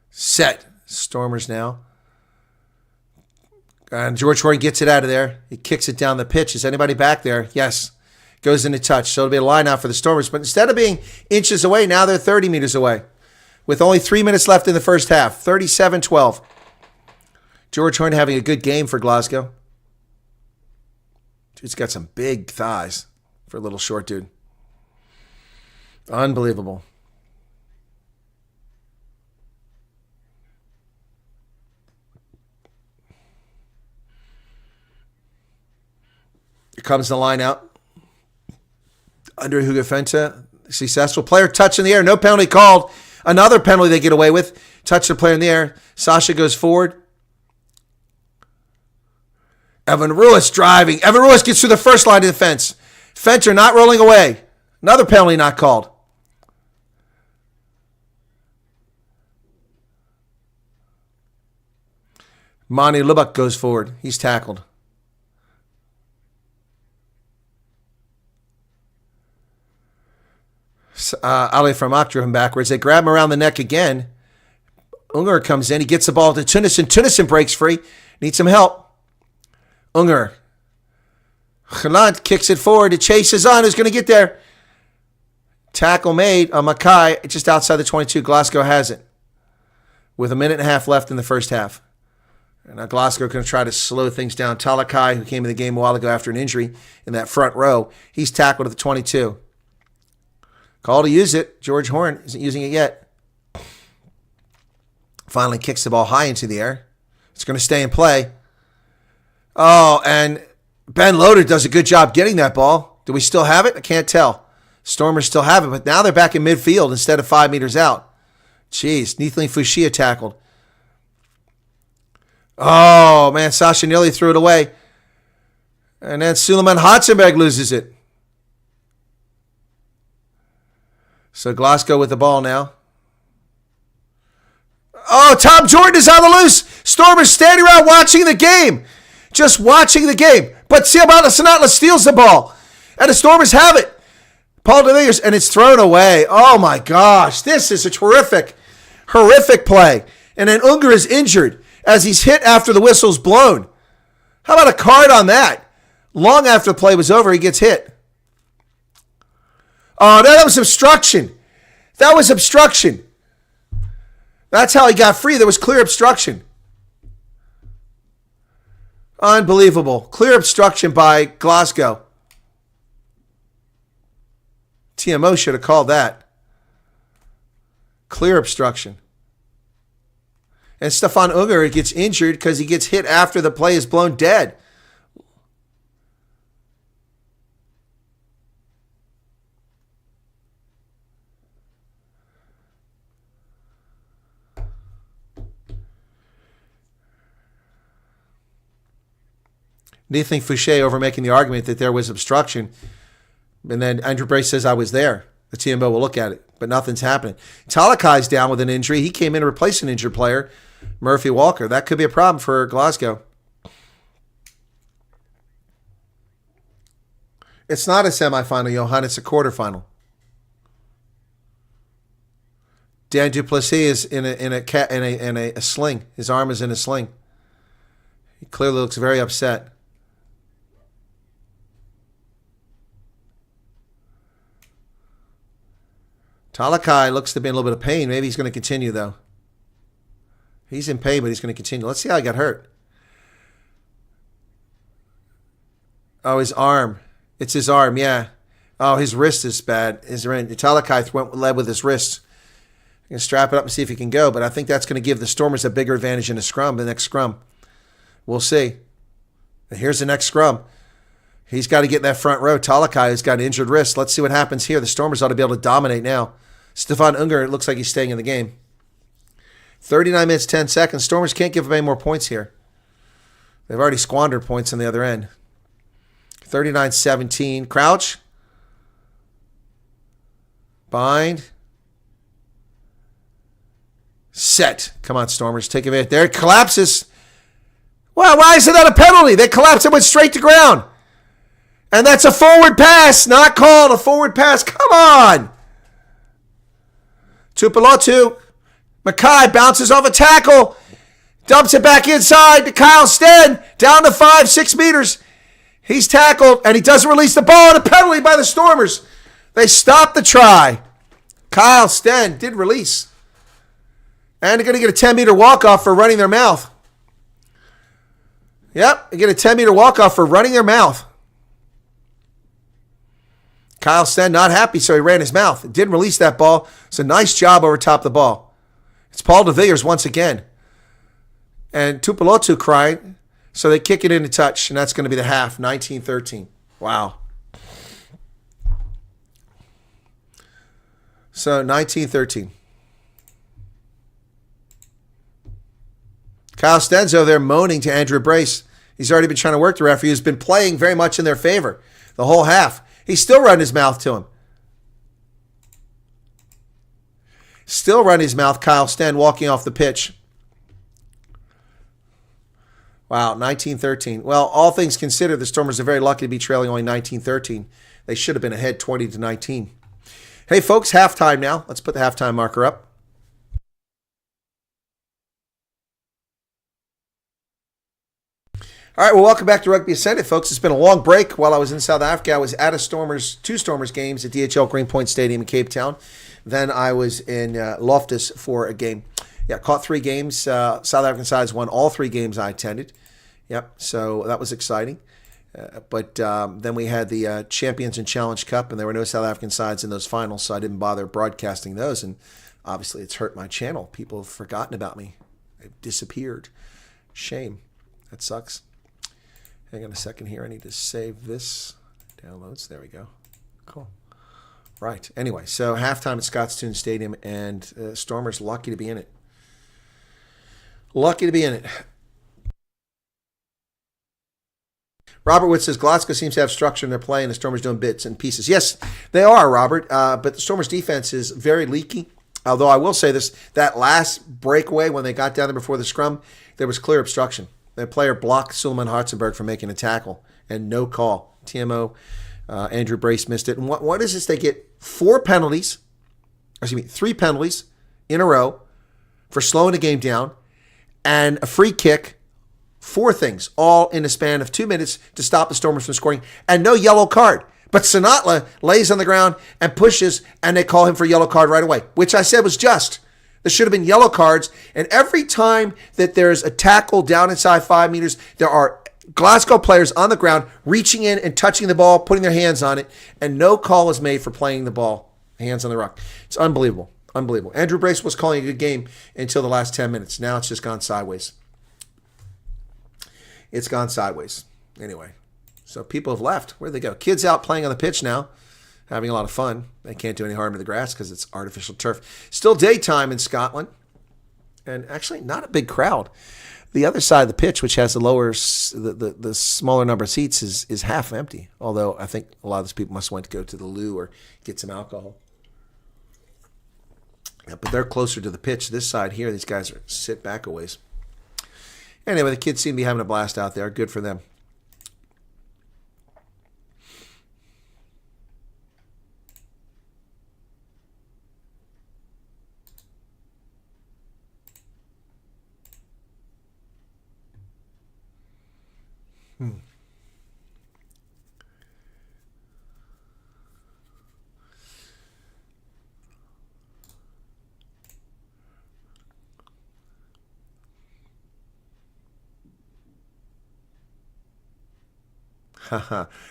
Set. Stormers now. And George Horn gets it out of there. He kicks it down the pitch. Is anybody back there? Yes. Goes into touch. So it'll be a line out for the Stormers. But instead of being inches away, now they're 30 meters away. With only 3 minutes left in the first half. 37-12. George Horn having a good game for Glasgow. Dude's got some big thighs for a little short dude. Unbelievable. Here comes the line out. Under Hugafenta. Successful player touch in the air. No penalty called. Another penalty they get away with. Touch the player in the air. Sasha goes forward. Evan Ruiz driving. Evan Ruiz gets through the first line of defense. Fenter not rolling away. Another penalty not called. Mani Lubbock goes forward. He's tackled. Ali Framak drew him backwards. They grab him around the neck again. Unger comes in. He gets the ball to Tunnison. Tunnison breaks free. Needs some help. Unger. Chalant kicks it forward. It chases on. Who's going to get there? Tackle made on Mackay just outside the 22. Glasgow has it. With a minute and a half left in the first half. And now Glasgow going to try to slow things down. Talakai, who came in the game a while ago after an injury in that front row, he's tackled at the 22. Call to use it. George Horn isn't using it yet. Finally kicks the ball high into the air. It's going to stay in play. Oh, and Ben Loader does a good job getting that ball. Do we still have it? I can't tell. Stormers still have it, but now they're back in midfield instead of 5 meters out. Jeez, Neithling Fushia tackled. Oh, man, Sasha nearly threw it away. And then Suleiman Hatzenberg loses it. So Glasgow with the ball now. Oh, Tom Jordan is on the loose. Stormers standing around watching the game. Just watching the game. But Siobhan Sinatla steals the ball. And the Stormers have it. Paul DeVilliers, and it's thrown away. Oh, my gosh. This is a horrific play. And then Unger is injured as he's hit after the whistle's blown. How about a card on that? Long after the play was over, he gets hit. Oh, that was obstruction. That was obstruction. That's how he got free. There was clear obstruction. Unbelievable. Clear obstruction by Glasgow. TMO should have called that. Clear obstruction. And Stefan Unger gets injured because he gets hit after the play is blown dead. Neithling Fouché over making the argument that there was obstruction. And then Andrew Brace says, I was there. The TMO will look at it, but nothing's happening. Talakai's down with an injury. He came in to replace an injured player, Murphy Walker. That could be a problem for Glasgow. It's not a semifinal, Johan. It's a quarterfinal. Dan Duplessis is in a sling. His arm is in a sling. He clearly looks very upset. Talakai looks to be in a little bit of pain. Maybe he's going to continue, though. He's in pain, but he's going to continue. Let's see how he got hurt. Oh, his arm. It's his arm, yeah. Oh, his wrist is bad. Talakai led with his wrist. I'm going to strap it up and see if he can go, but I think that's going to give the Stormers a bigger advantage in the next scrum. We'll see. And here's the next scrum. He's got to get in that front row. Talakai has got an injured wrist. Let's see what happens here. The Stormers ought to be able to dominate now. Stefan Unger, it looks like he's staying in the game. 39 minutes, 10 seconds. Stormers can't give up any more points here. They've already squandered points on the other end. 39-17. Crouch. Bind. Set. Come on, Stormers. Take advantage. There it collapses. Wow, why isn't that a penalty? They collapsed and went straight to ground. And that's a forward pass, not called. A forward pass. Come on. Tuipulotu. Mackay bounces off a tackle. Dumps it back inside to Kyle Sten. Down to 5-6 meters. He's tackled, and he doesn't release the ball. And a penalty by the Stormers. They stopped the try. Kyle Sten did release. And they're going to get a 10-meter walk-off for running their mouth. Yep, they get a 10-meter walk-off for running their mouth. Kyle Sten not happy, so he ran his mouth. Didn't release that ball. It's a nice job over top the ball. It's Paul de Villiers once again. And Tuipulotu crying, so they kick it into touch, and that's going to be the half, 19-13. Wow. So 19-13. Kyle Sten's over there moaning to Andrew Brace. He's already been trying to work the referee, who's been playing very much in their favor the whole half. He's still running his mouth to him. Still running his mouth, Kyle Sten walking off the pitch. Wow, 19-13. Well, all things considered, the Stormers are very lucky to be trailing only 19-13. They should have been ahead 20-19. Hey, folks, halftime now. Let's put the halftime marker up. All right, well, welcome back to Rugby Ascended, folks. It's been a long break while I was in South Africa. I was at two Stormers games at DHL Greenpoint Stadium in Cape Town. Then I was in Loftus for a game. Yeah, caught 3 games. South African sides won all 3 games I attended. Yep, so that was exciting. But then we had the Champions and Challenge Cup, and there were no South African sides in those finals, so I didn't bother broadcasting those. And obviously, it's hurt my channel. People have forgotten about me. They've disappeared. Shame. That sucks. Hang on a second here. I need to save this. Downloads. There we go. Cool. Right. Anyway, so halftime at Scotstoun Stadium, and Stormers lucky to be in it. Lucky to be in it. Robert Wood says Glasgow seems to have structure in their play, and the Stormers doing bits and pieces. Yes, they are, Robert. But the Stormers' defense is very leaky. Although I will say this, that last breakaway when they got down there before the scrum, there was clear obstruction. The player blocked Suleiman Hartzenberg from making a tackle, and no call. TMO, Andrew Brace missed it. And what is this? They get 3 penalties in a row for slowing the game down, and a free kick. 4 things, all in a span of 2 minutes to stop the Stormers from scoring, and no yellow card. But Sanatla lays on the ground and pushes, and they call him for a yellow card right away, which I said was just. There should have been yellow cards, and every time that there's a tackle down inside 5 meters, there are Glasgow players on the ground reaching in and touching the ball, putting their hands on it, and no call is made for playing the ball, hands on the ruck. It's unbelievable. Unbelievable. Andrew Brace was calling a good game until the last 10 minutes. Now it's just gone sideways. It's gone sideways. Anyway, so people have left. Where'd they go? Kids out playing on the pitch now, having a lot of fun. They can't do any harm to the grass because it's artificial turf. Still daytime in Scotland, and actually not a big crowd. The other side of the pitch, which has the smaller number of seats, is half empty. Although I think a lot of those people must want to go to the loo or get some alcohol. Yeah, but they're closer to the pitch. This side here, these guys are sit back a ways. Anyway, the kids seem to be having a blast out there. Good for them.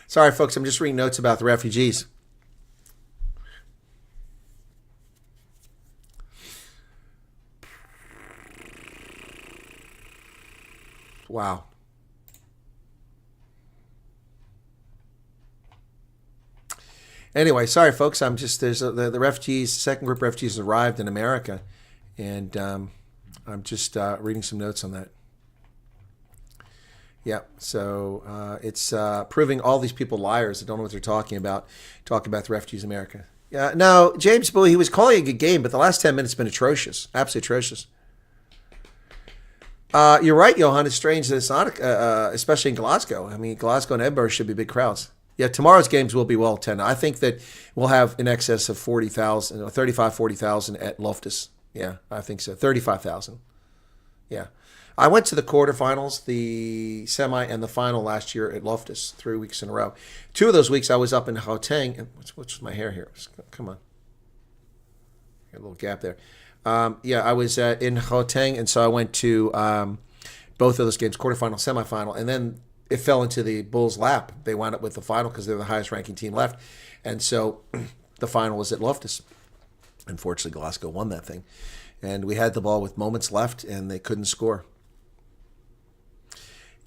Sorry, folks. I'm just reading notes about the refugees. Wow. Anyway, sorry, folks. I'm just the refugees. Second group of refugees arrived in America, and I'm just reading some notes on that. Yeah, so it's proving all these people liars that don't know what they're talking about the refugees in America. Yeah, now, James Bowie, he was calling a good game, but the last 10 minutes have been atrocious, absolutely atrocious. You're right, Johan. It's strange that it's not, especially in Glasgow. I mean, Glasgow and Edinburgh should be big crowds. Yeah, tomorrow's games will be well attended. I think that we'll have in excess of 40,000, 35, 40,000 at Loftus. Yeah, I think so. 35,000. Yeah. I went to the quarterfinals, the semi, and the final last year at Loftus 3 weeks in a row. 2 of those weeks I was up in Gauteng. And what's my hair here? Come on. Got a little gap there. Yeah, I was in Gauteng, and so I went to both of those games, quarterfinal, semifinal, and then it fell into the Bulls' lap. They wound up with the final because they're the highest ranking team left. And so the final was at Loftus. Unfortunately, Glasgow won that thing. And we had the ball with moments left, and they couldn't score.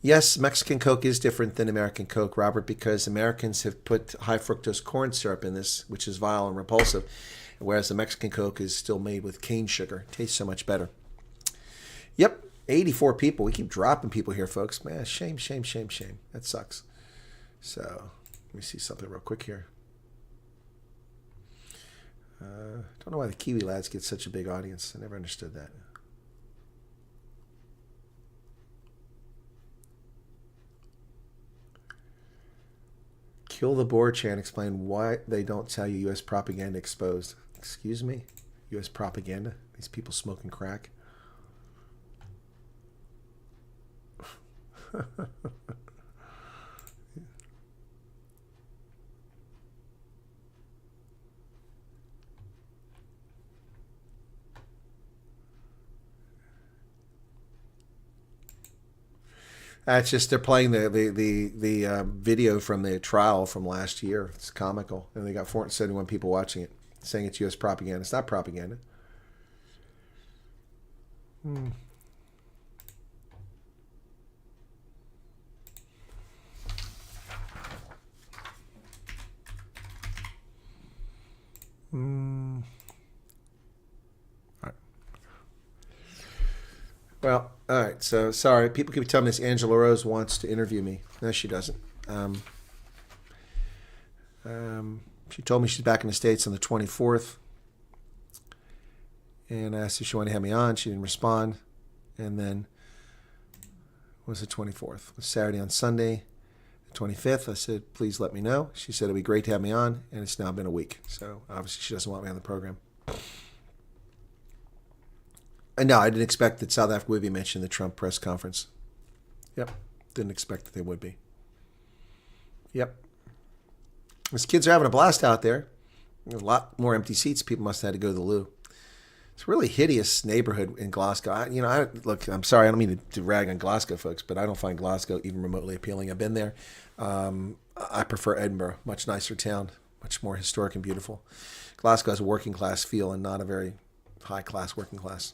Yes, Mexican Coke is different than American Coke, Robert, because Americans have put high fructose corn syrup in this, which is vile and repulsive, whereas the Mexican Coke is still made with cane sugar. It tastes so much better. Yep, 84 people. We keep dropping people here, folks. Man, shame, shame, shame, shame. That sucks. So, let me see something real quick here. Don't know why the Kiwi lads get such a big audience. I never understood that. Kill the board chant. Explain why they don't tell you U.S. propaganda exposed. Excuse me? U.S. propaganda? These people smoking crack? That's just they're playing the video from the trial from last year. It's comical, and they got 471 people watching it, saying it's U.S. propaganda. It's not propaganda. Well, all right. So sorry, people keep telling me this. Angela Rose wants to interview me. No, she doesn't. She told me she's back in the States on the 24th, and I asked if she wanted to have me on. She didn't respond, and then what was the 24th? It was Saturday on Sunday, the 25th. I said, please let me know. She said it'd be great to have me on, and it's now been a week. So obviously she doesn't want me on the program. And no, I didn't expect that South Africa would be mentioned in the Trump press conference. Yep. Didn't expect that they would be. Yep. These kids are having a blast out there. There's a lot more empty seats. People must have had to go to the loo. It's a really hideous neighborhood in Glasgow. Look, I'm sorry, I don't mean to rag on Glasgow, folks, but I don't find Glasgow even remotely appealing. I've been there. I prefer Edinburgh, much nicer town, much more historic and beautiful. Glasgow has a working class feel and not a very high class working class.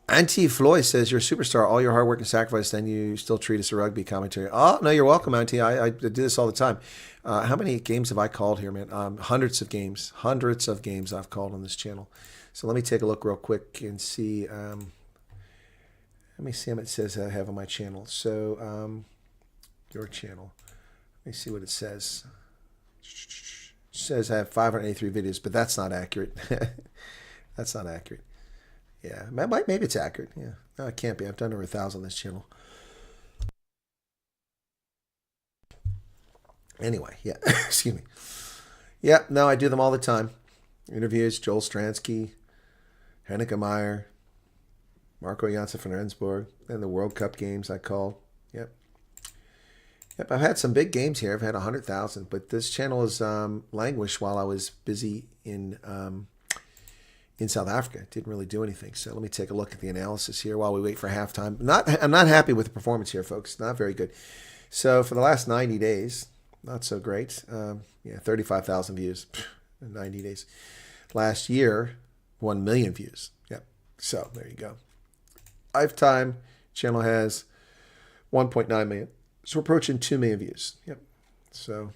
Auntie Floyd says, you're a superstar. All your hard work and sacrifice, then you still treat us a rugby commentary. Oh, no, you're welcome, Auntie. I do this all the time. How many games have I called here, man? Hundreds of games. Hundreds of games I've called on this channel. So let me take a look real quick and see. Let me see how it says I have on my channel. So, your channel. Let me see what it says. It says I have 583 videos, but that's not accurate. That's not accurate. Yeah, maybe it's accurate. Yeah, no, it can't be. I've done over 1,000 on this channel. Anyway, yeah, excuse me. Yeah, no, I do them all the time. Interviews, Joel Stransky, Henneke Meyer, Marco Janssen from Rendsburg, and the World Cup games I called. Yep. Yep, I've had some big games here. I've had 100,000, but this channel is languished while I was busy in South Africa. Didn't really do anything. So let me take a look at the analysis here while we wait for halftime. I'm not happy with the performance here, folks. Not very good. So for the last 90 days, not so great. 35,000 views in 90 days. Last year, 1 million views. Yep. So there you go. Lifetime channel has 1.9 million. So we're approaching 2 million views. Yep. So,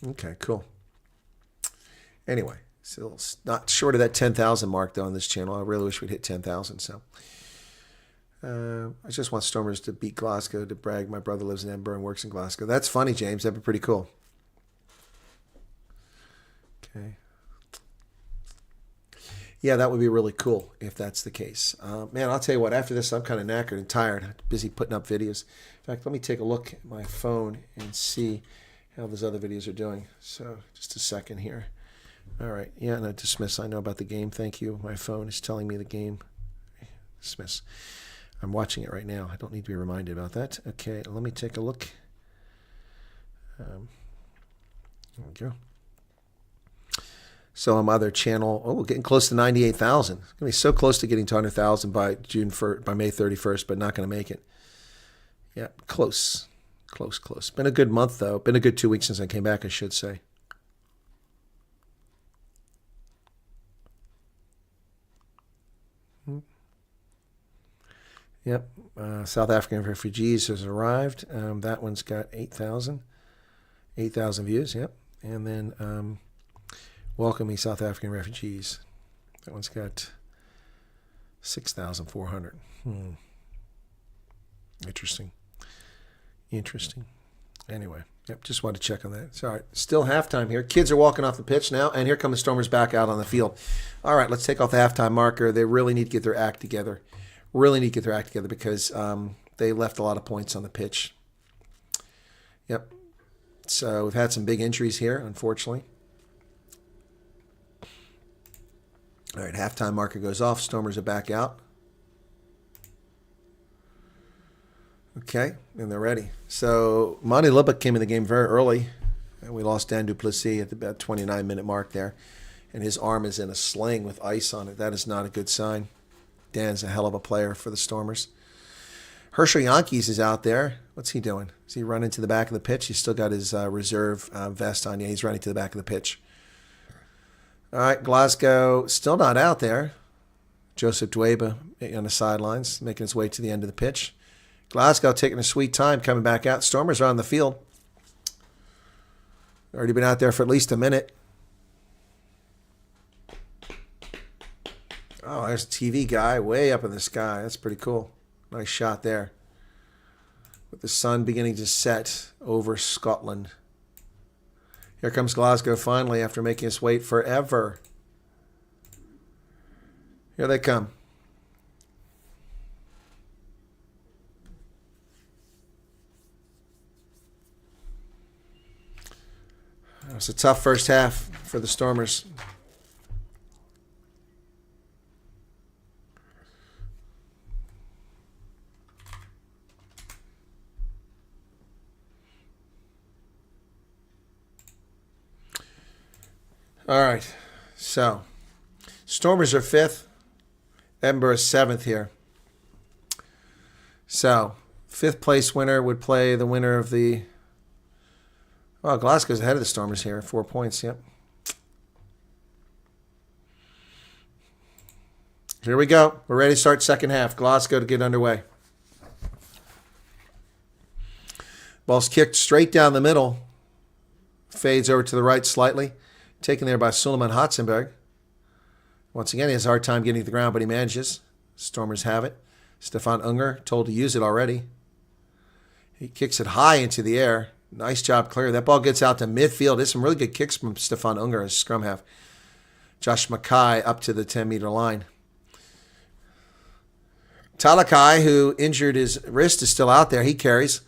okay, cool. Anyway. Still not short of that 10,000 mark, though, on this channel. I really wish we'd hit 10,000. So I just want Stormers to beat Glasgow to brag. My brother lives in Edinburgh and works in Glasgow. That's funny, James. That'd be pretty cool. Okay. Yeah, that would be really cool if that's the case. Man, I'll tell you what. After this, I'm kind of knackered and tired. I'm busy putting up videos. In fact, let me take a look at my phone and see how those other videos are doing. So just a second here. All right. Yeah, no, dismiss. I know about the game. Thank you. My phone is telling me the game. Dismiss. I'm watching it right now. I don't need to be reminded about that. Okay, let me take a look. There we go. So on my other channel, we're getting close to 98,000. It's going to be so close to getting to 100,000 by May 31st, but not going to make it. Yeah, close. Close. Been a good month, though. Been a good 2 weeks since I came back, I should say. Yep. South African refugees has arrived. That one's got 8,000 views. Yep. And then welcoming South African refugees. That one's got 6,400. Interesting. Anyway, yep, just wanted to check on that. It's all right. Still halftime here. Kids are walking off the pitch now, and here come the Stormers back out on the field. All right, let's take off the halftime marker. They really need to get their act together. Because they left a lot of points on the pitch. Yep. So we've had some big injuries here, unfortunately. All right, halftime marker goes off. Stormers are back out. Okay, and they're ready. So Monty Lubbock came in the game very early, and we lost Dan Duplessis at the about 29-minute mark there, and his arm is in a sling with ice on it. That is not a good sign. Dan's a hell of a player for the Stormers. Herschel Yankees is out there. What's he doing? Is he running to the back of the pitch? He's still got his reserve vest on. Yeah, he's running to the back of the pitch. All right, Glasgow still not out there. Joseph Dweba on the sidelines, making his way to the end of the pitch. Glasgow taking a sweet time coming back out. Stormers are on the field. Already been out there for at least a minute. Oh, there's a TV guy way up in the sky. That's pretty cool. Nice shot there. With the sun beginning to set over Scotland. Here comes Glasgow finally after making us wait forever. Here they come. It was a tough first half for the Stormers. All right, so Stormers are 5th. Edinburgh is 7th here. So 5th place winner would play the winner of the... Well, Glasgow's ahead of the Stormers here, 4 points, yep. Here we go. We're ready to start second half. Glasgow to get underway. Ball's kicked straight down the middle. Fades over to the right slightly. Taken there by Suleiman Hotzenberg. Once again, he has a hard time getting to the ground, but he manages. Stormers have it. Stefan Unger told to use it already. He kicks it high into the air. Nice job clear. That ball gets out to midfield. There's some really good kicks from Stefan Unger as scrum half. Josh Mackay up to the 10-meter line. Talakai, who injured his wrist, is still out there. He carries.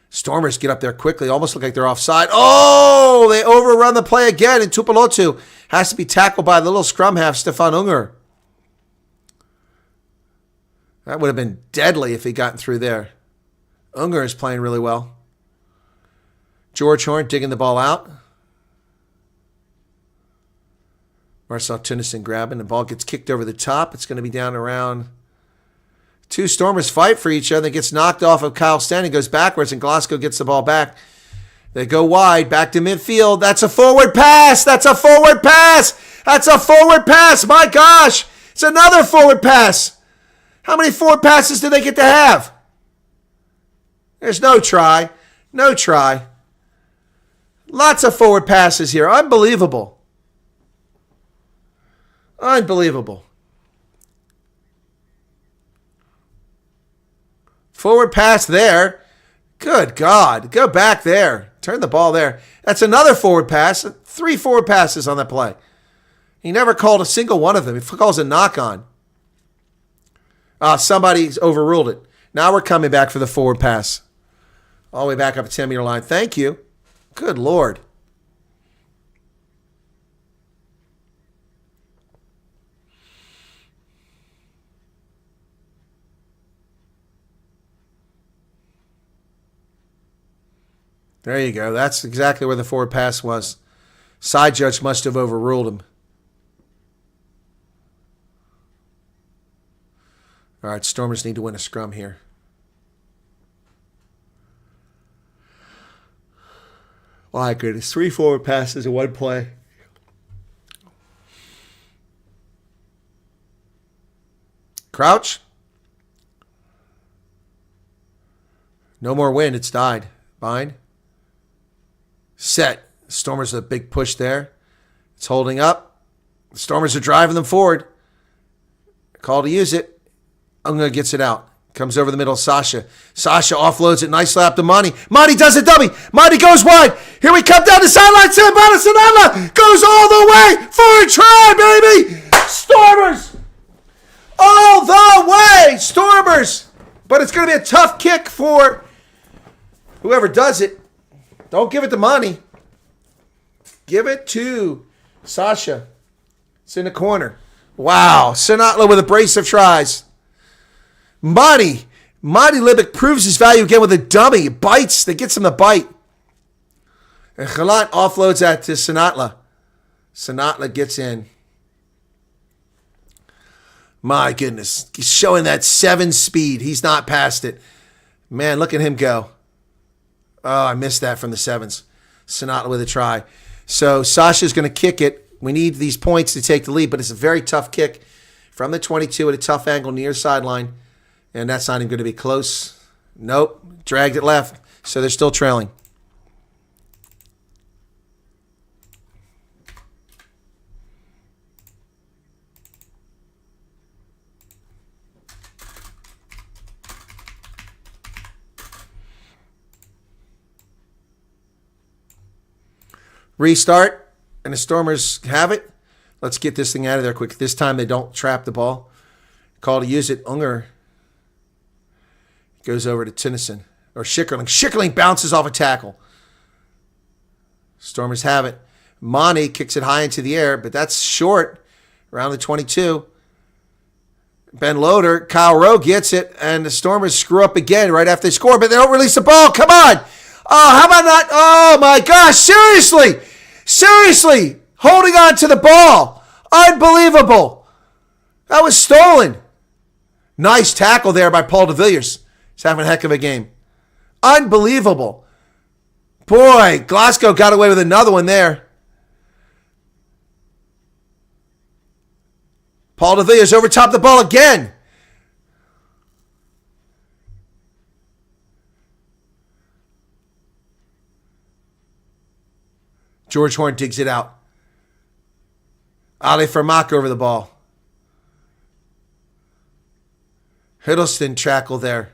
Stormers get up there quickly. Almost look like they're offside. Oh, they overrun the play again. And Tupelotu has to be tackled by the little scrum half, Stefan Unger. That would have been deadly if he gotten through there. Unger is playing really well. George Horn digging the ball out. Marcel Tunnison grabbing. The ball gets kicked over the top. It's going to be down around... Two Stormers fight for each other. It gets knocked off of Kyle Stanley, goes backwards, and Glasgow gets the ball back. They go wide, back to midfield. That's a forward pass. That's a forward pass. That's a forward pass. My gosh. It's another forward pass. How many forward passes do they get to have? There's no try. No try. Lots of forward passes here. Unbelievable. Unbelievable. Forward pass there. Good God. Go back there. Turn the ball there. That's another forward pass. 3 forward passes on that play. He never called a single one of them. He calls a knock-on. Somebody's overruled it. Now we're coming back for the forward pass. All the way back up at 10-meter line. Thank you. Good Lord. There you go. That's exactly where the forward pass was. Side judge must have overruled him. All right, Stormers need to win a scrum here. My goodness, 3 forward passes in one play. Crouch. No more wind. It's died. Bind. Set. Stormers a big push there. It's holding up. The Stormers are driving them forward. Call to use it. Unga gets it out. Comes over the middle. Sasha. Sasha offloads it. Nice lap to Monty. Monty does a dummy. Monty goes wide. Here we come down the sideline. Sanala goes all the way for a try, baby. Stormers. All the way. Stormers. But it's going to be a tough kick for whoever does it. Don't give it to Monty. Give it to Sasha. It's in the corner. Wow. Sinatla with a brace of tries. Monty Libick proves his value again with a dummy. Bites. That gets him the bite. And Khalat offloads that to Sinatla. Sinatla gets in. My goodness. He's showing that 7 speed. He's not past it. Man, look at him go. Oh, I missed that from the 7s. Sinatla with a try. So Sasha's going to kick it. We need these points to take the lead, but it's a very tough kick from the 22 at a tough angle near sideline. And that's not even going to be close. Nope. Dragged it left. So they're still trailing. Restart, and the Stormers have it. Let's get this thing out of there quick. This time they don't trap the ball. Call to use it. Unger goes over to Tennyson. Or Schickerling. Schickerling bounces off a tackle. Stormers have it. Monty kicks it high into the air, but that's short. Around the 22. Ben Loader, Kyle Rowe gets it, and the Stormers screw up again right after they score, but they don't release the ball. Come on. Oh, how about not? Oh, my gosh. Seriously. Seriously. Holding on to the ball. Unbelievable. That was stolen. Nice tackle there by Paul de Villiers. He's having a heck of a game. Unbelievable. Boy, Glasgow got away with another one there. Paul de Villiers overtopped the ball again. George Horn digs it out. Ali Fermack over the ball. Hiddleston tackle there.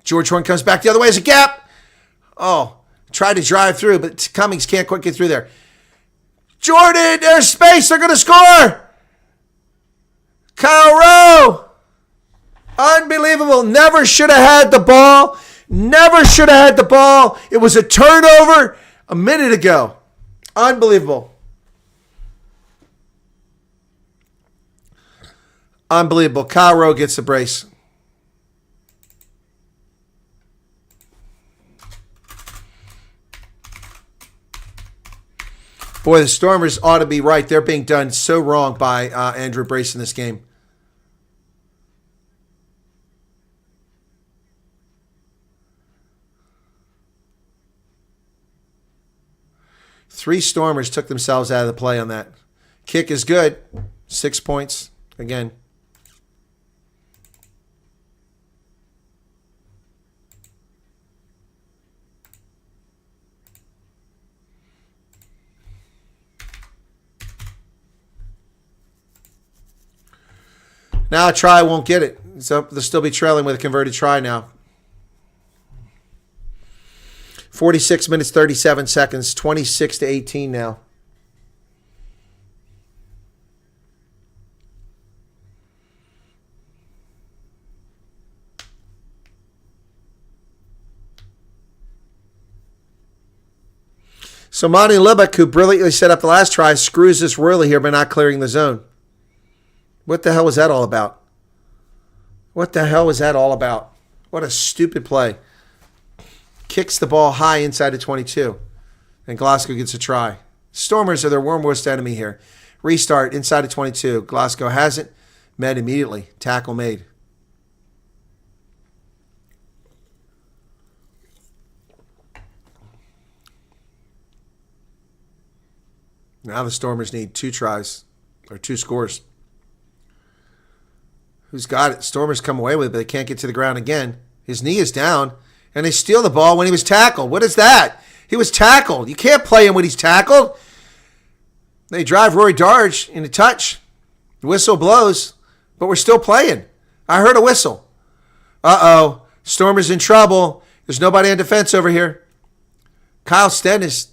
George Horn comes back the other way as a gap. Oh, tried to drive through, but Cummings can't quite get through there. Jordan, there's space. They're going to score. Kyle Rowe. Unbelievable. Never should have had the ball. Never should have had the ball. It was a turnover a minute ago. Unbelievable. Unbelievable. Kyle Rowe gets the brace. Boy, the Stormers ought to be right. They're being done so wrong by Andrew Brace in this game. Three Stormers took themselves out of the play on that. Kick is good. 6 points again. Now a try won't get it. So they'll still be trailing with a converted try now. 46 minutes, 37 seconds, 26-18 now. So Monty Lubbock, who brilliantly set up the last try, screws this royally here by not clearing the zone. What the hell was that all about? What the hell was that all about? What a stupid play. Kicks the ball high inside the 22. And Glasgow gets a try. Stormers are their worst enemy here. Restart inside the 22. Glasgow has it. Met immediately. Tackle made. Now the Stormers need 2 tries. Or 2 scores. Who's got it? Stormers come away with it, but they can't get to the ground again. His knee is down. And they steal the ball when he was tackled. What is that? He was tackled. You can't play him when he's tackled. They drive Rory Darge in a touch. The whistle blows, but we're still playing. I heard a whistle. Uh-oh. Stormers in trouble. There's nobody on defense over here. Kyle Stennis.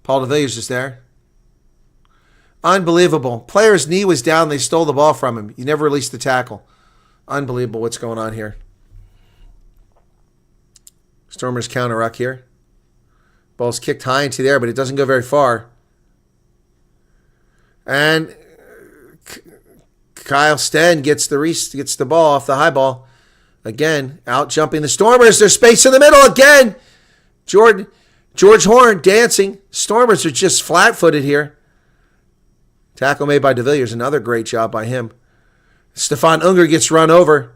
Paul DeVilliers is there. Unbelievable. Player's knee was down. They stole the ball from him. You never released the tackle. Unbelievable what's going on here. Stormers counter ruck here. Ball's kicked high into the air, but it doesn't go very far. And Kyle Sten gets the ball off the high ball. Again, out jumping the Stormers. There's space in the middle again. George Horn dancing. Stormers are just flat-footed here. Tackle made by DeVilliers. Another great job by him. Stefan Unger gets run over.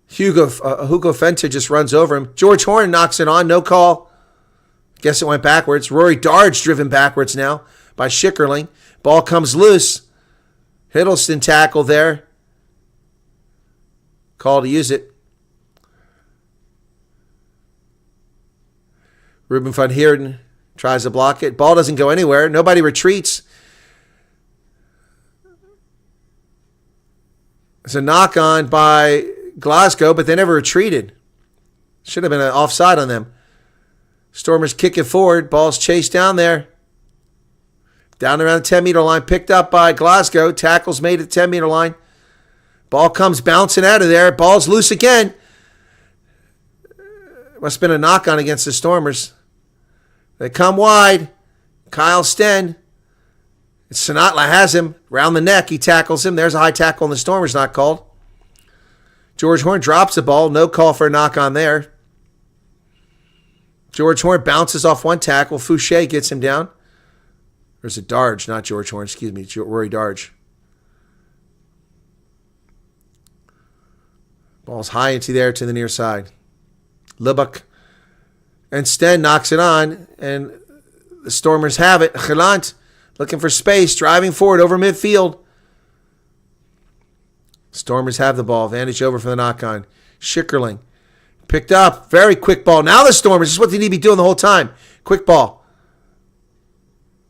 Hugo Fenta just runs over him. George Horn knocks it on. No call. Guess it went backwards. Rory Darge driven backwards now by Schickerling. Ball comes loose. Hiddleston tackle there. Call to use it. Ruben van Heerden tries to block it. Ball doesn't go anywhere. Nobody retreats. It's a knock on by Glasgow, but they never retreated. Should have been an offside on them. Stormers kick it forward. Ball's chased down there. Down around the 10-meter line. Picked up by Glasgow. Tackle's made at the 10-meter line. Ball comes bouncing out of there. Ball's loose again. Must have been a knock on against the Stormers. They come wide. Kyle Sten. Sinatla has him round the neck. He tackles him. There's a high tackle, and the Stormers not called. George Horn drops the ball. No call for a knock on there. George Horn bounces off one tackle. Fouché gets him down. There's a Darge, not George Horn. Excuse me, Rory Darge. Ball's high into there to the near side. Lubbock and Sten knocks it on, and the Stormers have it. Gelant looking for space, driving forward over midfield. Stormers have the ball. Vantage over for the knock-on. Schickerling. Picked up. Very quick ball. Now the Stormers. This is what they need to be doing the whole time. Quick ball.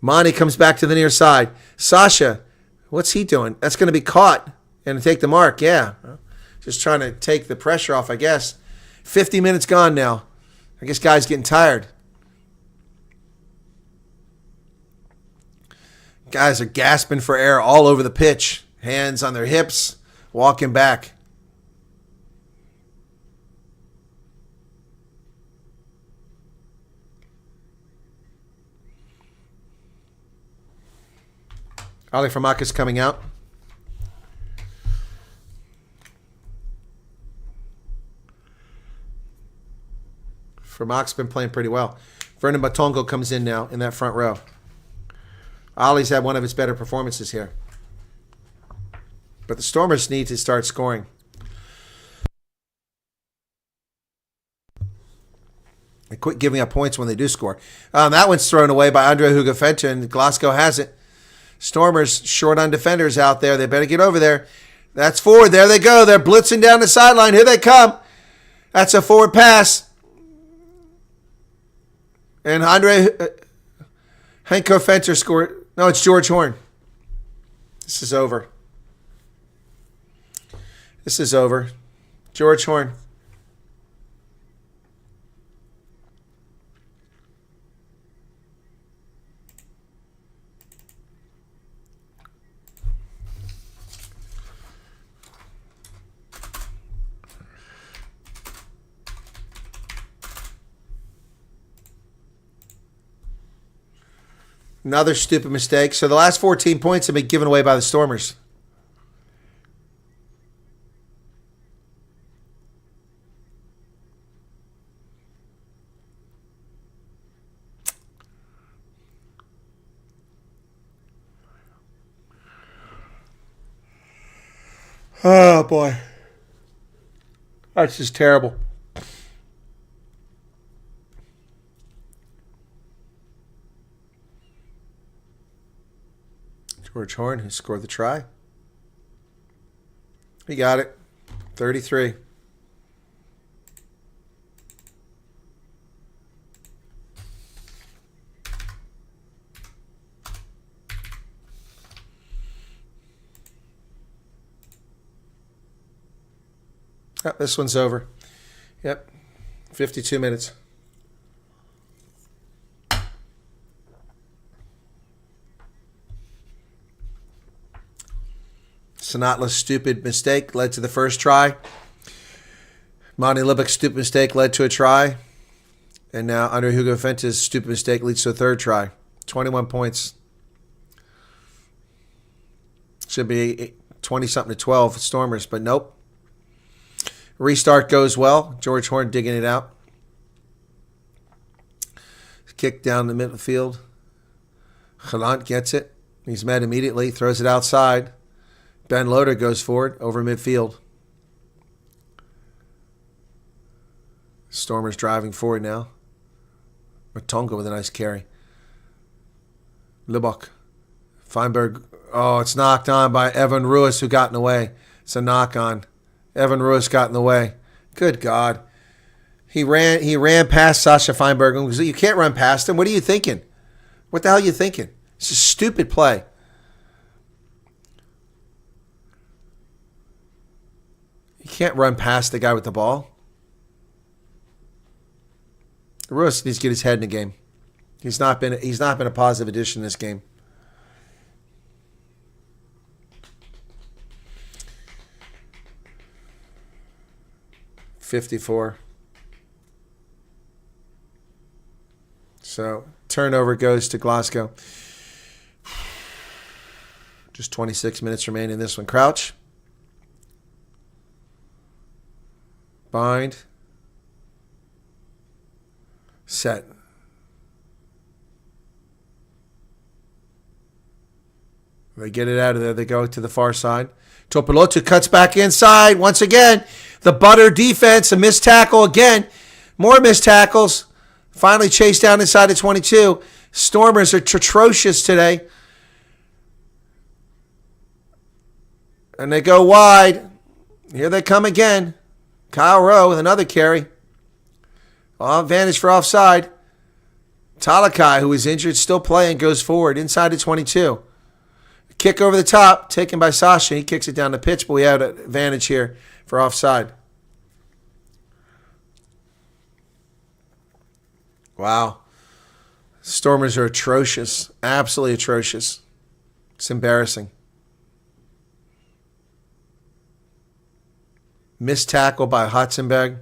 Monty comes back to the near side. Sasha. What's he doing? That's going to be caught and take the mark. Yeah. Just trying to take the pressure off, I guess. 50 minutes gone now. I guess guys getting tired. Guys are gasping for air all over the pitch. Hands on their hips, walking back. Ali Farmaka's coming out. Farmak's been playing pretty well. Vernon Batongo comes in now in that front row. Ollie's had one of his better performances here. But the Stormers need to start scoring. And quit giving up points when they do score. That one's thrown away by Andre Hugafenta, and Glasgow has it. Stormers short on defenders out there. They better get over there. That's forward. There they go. They're blitzing down the sideline. Here they come. That's a forward pass. And Andre Henko Fenter scored. No, it's George Horn. This is over. This is over. George Horn. Another stupid mistake. So the last 14 points have been given away by the Stormers. Oh, boy. That's just terrible. George Horn, who scored the try. He got it. 33. Oh, this one's over. Yep. 52 minutes. Sonatla's stupid mistake led to the first try. Monty Libbock's stupid mistake led to a try. And now Andre Hugo Fente's stupid mistake leads to a third try. 21 points. Should be 20-something to 12 Stormers, but nope. Restart goes well. George Horn digging it out. Kick down the midfield. Galant gets it. He's met immediately. Throws it outside. Ben Loader goes forward over midfield. Stormers driving forward now. Matonga with a nice carry. Libbock. Feinberg. Oh, it's knocked on by Evan Ruiz, who got in the way. It's a knock on. Evan Ruiz got in the way. Good God. He ran past Sasha Feinberg. You can't run past him. What are you thinking? What the hell are you thinking? It's a stupid play. You can't run past the guy with the ball. Ruiz needs to get his head in the game. He's not been a positive addition in this game. .54. So turnover goes to Glasgow. Just 26 minutes remain in this one. Crouch. Bind. Set. They get it out of there. They go to the far side. Topolotu cuts back inside. Once again, the butter defense, a missed tackle again. More missed tackles. Finally chased down inside the 22. Stormers are atrocious today. And they go wide. Here they come again. Kyle Rowe with another carry. Advantage for offside. Talakai, who is injured, still playing, goes forward inside the 22. Kick over the top, taken by Sasha. He kicks it down the pitch, but we have an advantage here for offside. Wow. Stormers are atrocious. Absolutely atrocious. It's embarrassing. Missed tackle by Hotzenberg.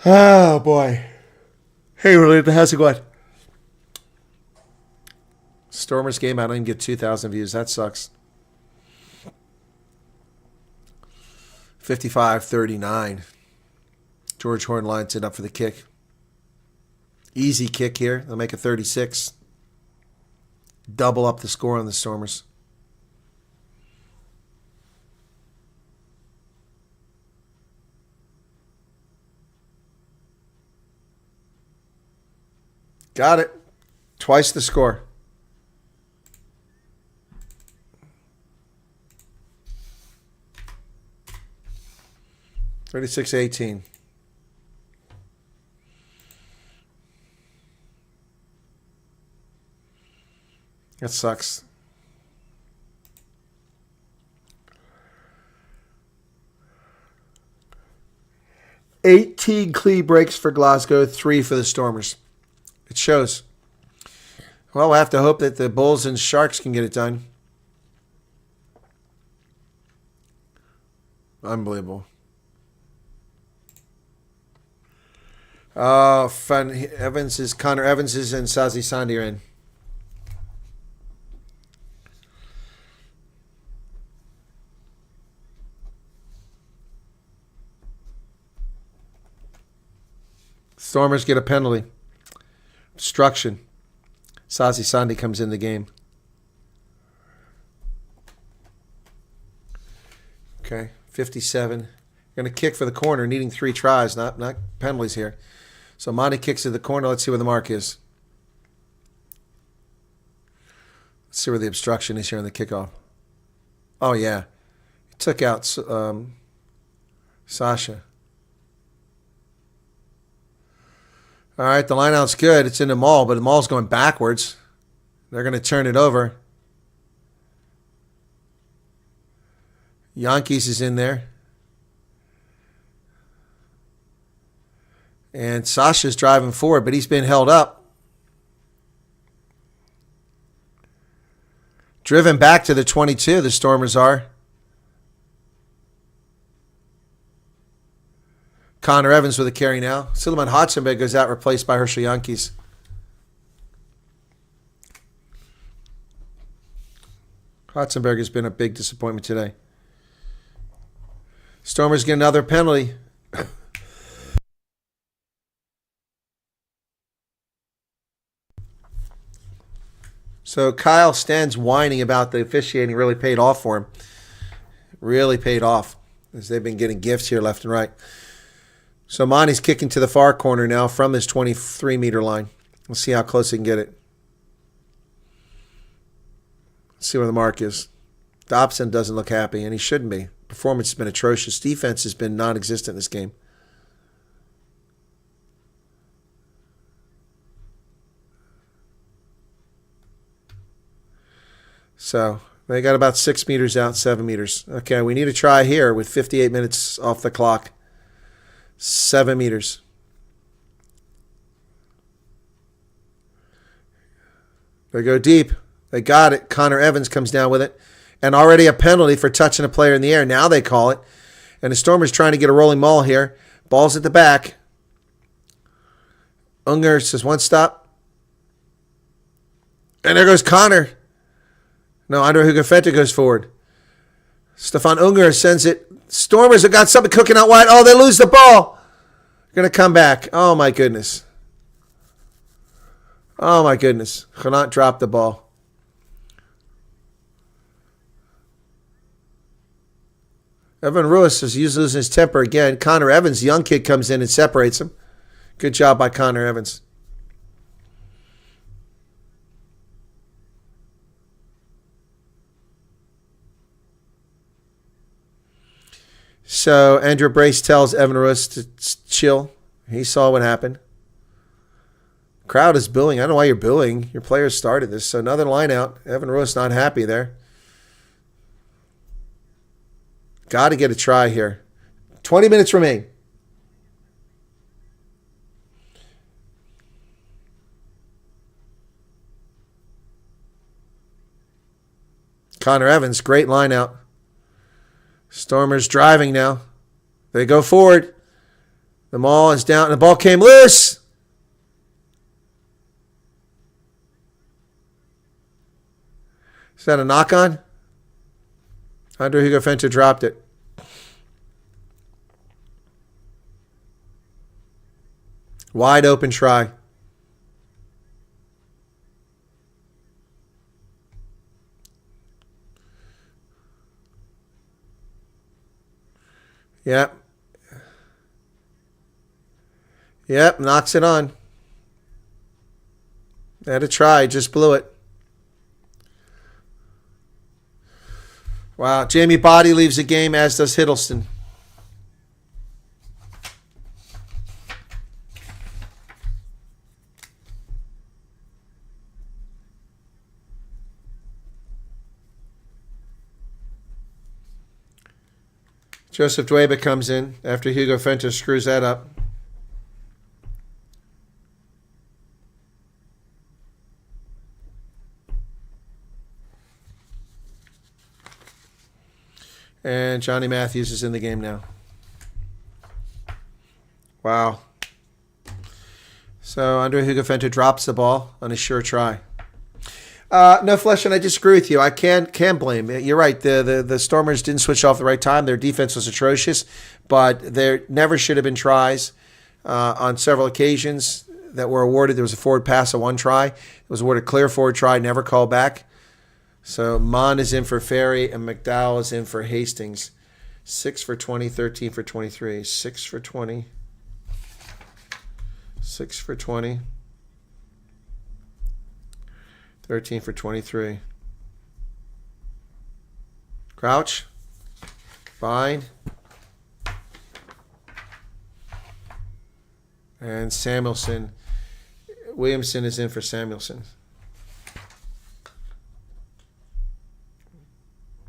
Oh, boy. Hey, related to Hasselguard. Stormers game, I don't even get 2,000 views. That sucks. 55-39. George Horn lines it up for the kick. Easy kick here. They'll make it 36. Double up the score on the Stormers. Got it. Twice the score. $36-18. That sucks. $18 clean breaks for Glasgow, 3 for the Stormers. It shows. Well, we'll have to hope that the Bulls and Sharks can get it done. Unbelievable. Oh, fun. Connor Evans is and Sazi Sandi are in. Stormers get a penalty. Obstruction. Sazi Sandi comes in the game. Okay, 57. Going to kick for the corner, needing 3 tries, not penalties here. So Monty kicks to the corner. Let's see where the mark is. Let's see where the obstruction is here on the kickoff. Oh, yeah. He took out Sasha. All right, the lineout's good. It's in the maul, but the maul's going backwards. They're going to turn it over. Yankees is in there. And Sasha's driving forward, but he's been held up. Driven back to the 22, the Stormers are. Connor Evans with a carry now. Suleiman Hotzenberg goes out, replaced by Herschel Yankees. Hotzenberg has been a big disappointment today. Stormers get another penalty. So Kyle stands whining about the officiating really paid off for him. Really paid off, as they've been getting gifts here left and right. So Monty's kicking to the far corner now from his 23-meter line. We'll see how close he can get it. Let's see where the mark is. Dobson doesn't look happy, and he shouldn't be. Performance has been atrocious. Defense has been non-existent in this game. So they got about 6 meters out, 7 meters. Okay, we need a try here with 58 minutes off the clock. 7 meters. They go deep. They got it. Connor Evans comes down with it. And already a penalty for touching a player in the air. Now they call it. And the Stormers trying to get a rolling maul here. Ball's at the back. Unger says one stop. And there goes Connor. No, Andre Hugafenta goes forward. Stefan Unger sends it. Stormers have got something cooking out wide. Oh, they lose the ball. Going to come back. Oh, my goodness. Oh, my goodness. Cannot drop the ball. Evan Ruiz is losing his temper again. Connor Evans, the young kid, comes in and separates him. Good job by Connor Evans. So Andrew Brace tells Evan Ruiz to chill. He saw what happened. Crowd is booing. I don't know why you're booing. Your players started this. So another line out. Evan Ruiz not happy there. Got to get a try here. 20 minutes remain. Connor Evans, great line out. Stormers driving now. They go forward. The maul is down. The ball came loose. Is that a knock on? Andre Hugafenta dropped it. Wide open try. Yep. Yep, knocks it on. Had a try, just blew it. Wow, Jamie Body leaves the game, as does Hiddleston. Joseph Dweba comes in after Hugo Fenta screws that up. And Johnny Matthews is in the game now. Wow. So Andre Hugafento drops the ball on a sure try. No, Flesh, and I disagree with you. I can blame. You're right. The Stormers didn't switch off the right time. Their defense was atrocious, but there never should have been tries on several occasions that were awarded. There was a forward pass on one try. It was awarded clear forward try, never called back. So Mon is in for Ferry, and McDowell is in for Hastings. 6 for 20, 13 for 23. 6 for 20. 6 for 20. 13 for 23. Crouch. Bind. And Samuelson. Williamson is in for Samuelson.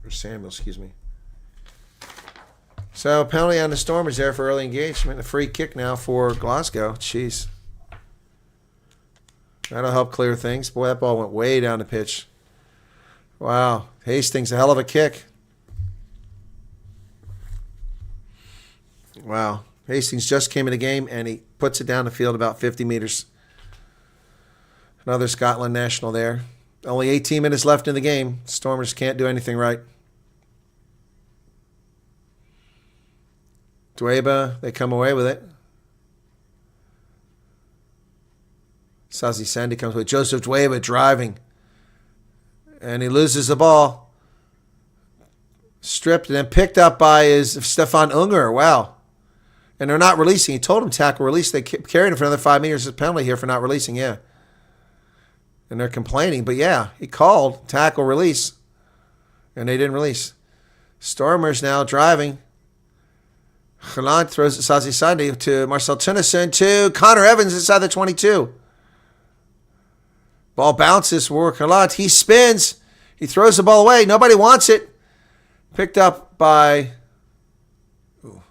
Or Samuel, excuse me. So penalty on the Stormers there for early engagement. A free kick now for Glasgow. Jeez. That'll help clear things. Boy, that ball went way down the pitch. Wow. Hastings, a hell of a kick. Wow. Hastings just came in the game, and he puts it down the field about 50 meters. Another Scotland national there. Only 18 minutes left in the game. Stormers can't do anything right. Dweba, they come away with it. Sazi Sandy comes with Joseph Dweba driving. And he loses the ball. Stripped and then picked up by Stefan Unger. Wow. And they're not releasing. He told him tackle release. They carried him for another 5 meters. There's a penalty here for not releasing, yeah. And they're complaining. But yeah, he called tackle release. And they didn't release. Stormers now driving. Chalant throws it Sazi Sandy to Marcel Tennyson to Connor Evans inside the 22. Ball bounces for Chalant. He spins. He throws the ball away. Nobody wants it. Picked up by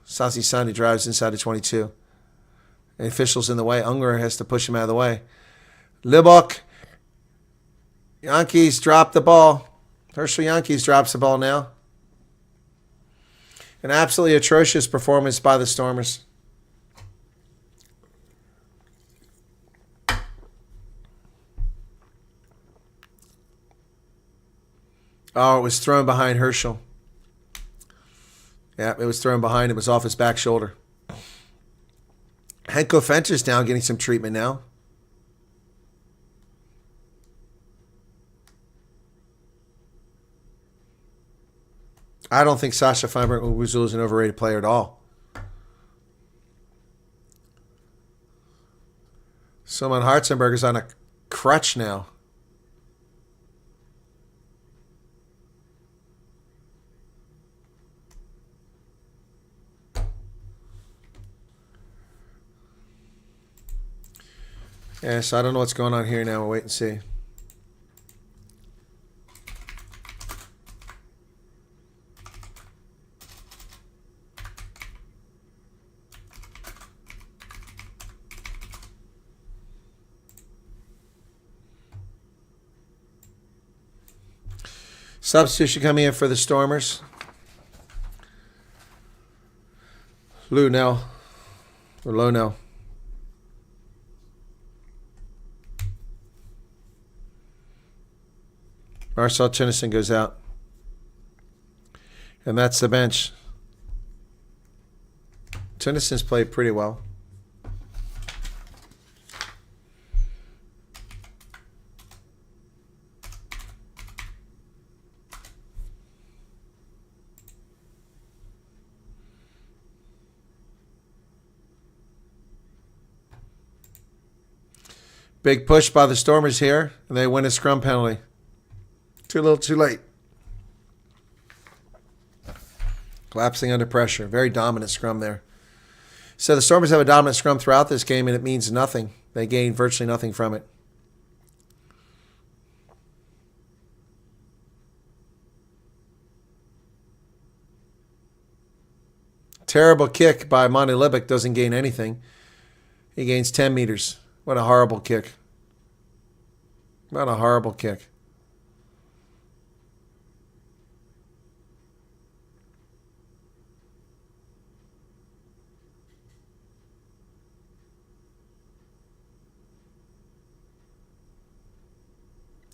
Sazi Sandy, drives inside the 22. The official's in the way. Unger has to push him out of the way. Libok. Yankees drop the ball. Herschel Yankees drops the ball now. An absolutely atrocious performance by the Stormers. Oh, it was thrown behind Herschel. Yeah, it was thrown behind. It was off his back shoulder. Henko Fenter's now getting some treatment now. I don't think Sasha Feinberg-Owusu is an overrated player at all. Simon Hartzenberg is on a crutch now. Yeah, so I don't know what's going on here now. We'll wait and see. Substitution coming in for the Stormers. Low now. Marcel Tennyson goes out. And that's the bench. Tennyson's played pretty well. Big push by the Stormers here, and they win a scrum penalty. Too little, too late. Collapsing under pressure. Very dominant scrum there. So the Stormers have a dominant scrum throughout this game, and it means nothing. They gain virtually nothing from it. Terrible kick by Monty Libick. Doesn't gain anything. He gains 10 meters. What a horrible kick. What a horrible kick.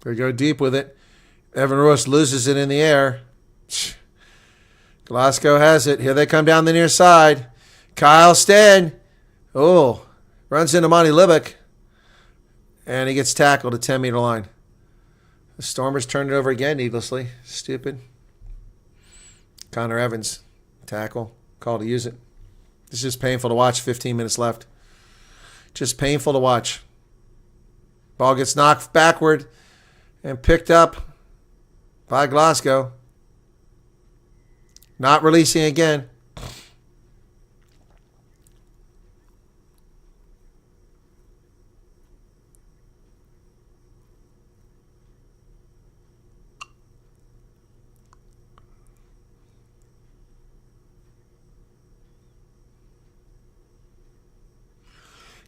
They go deep with it. Evan Ruiz loses it in the air. Glasgow has it. Here they come down the near side. Kyle Stan. Oh, runs into Monty Libick. And he gets tackled at 10-meter line. The Stormers turned it over again needlessly. Stupid. Connor Evans. Tackle. Call to use it. This is painful to watch. 15 minutes left. Just painful to watch. Ball gets knocked backward and picked up by Glasgow. Not releasing again.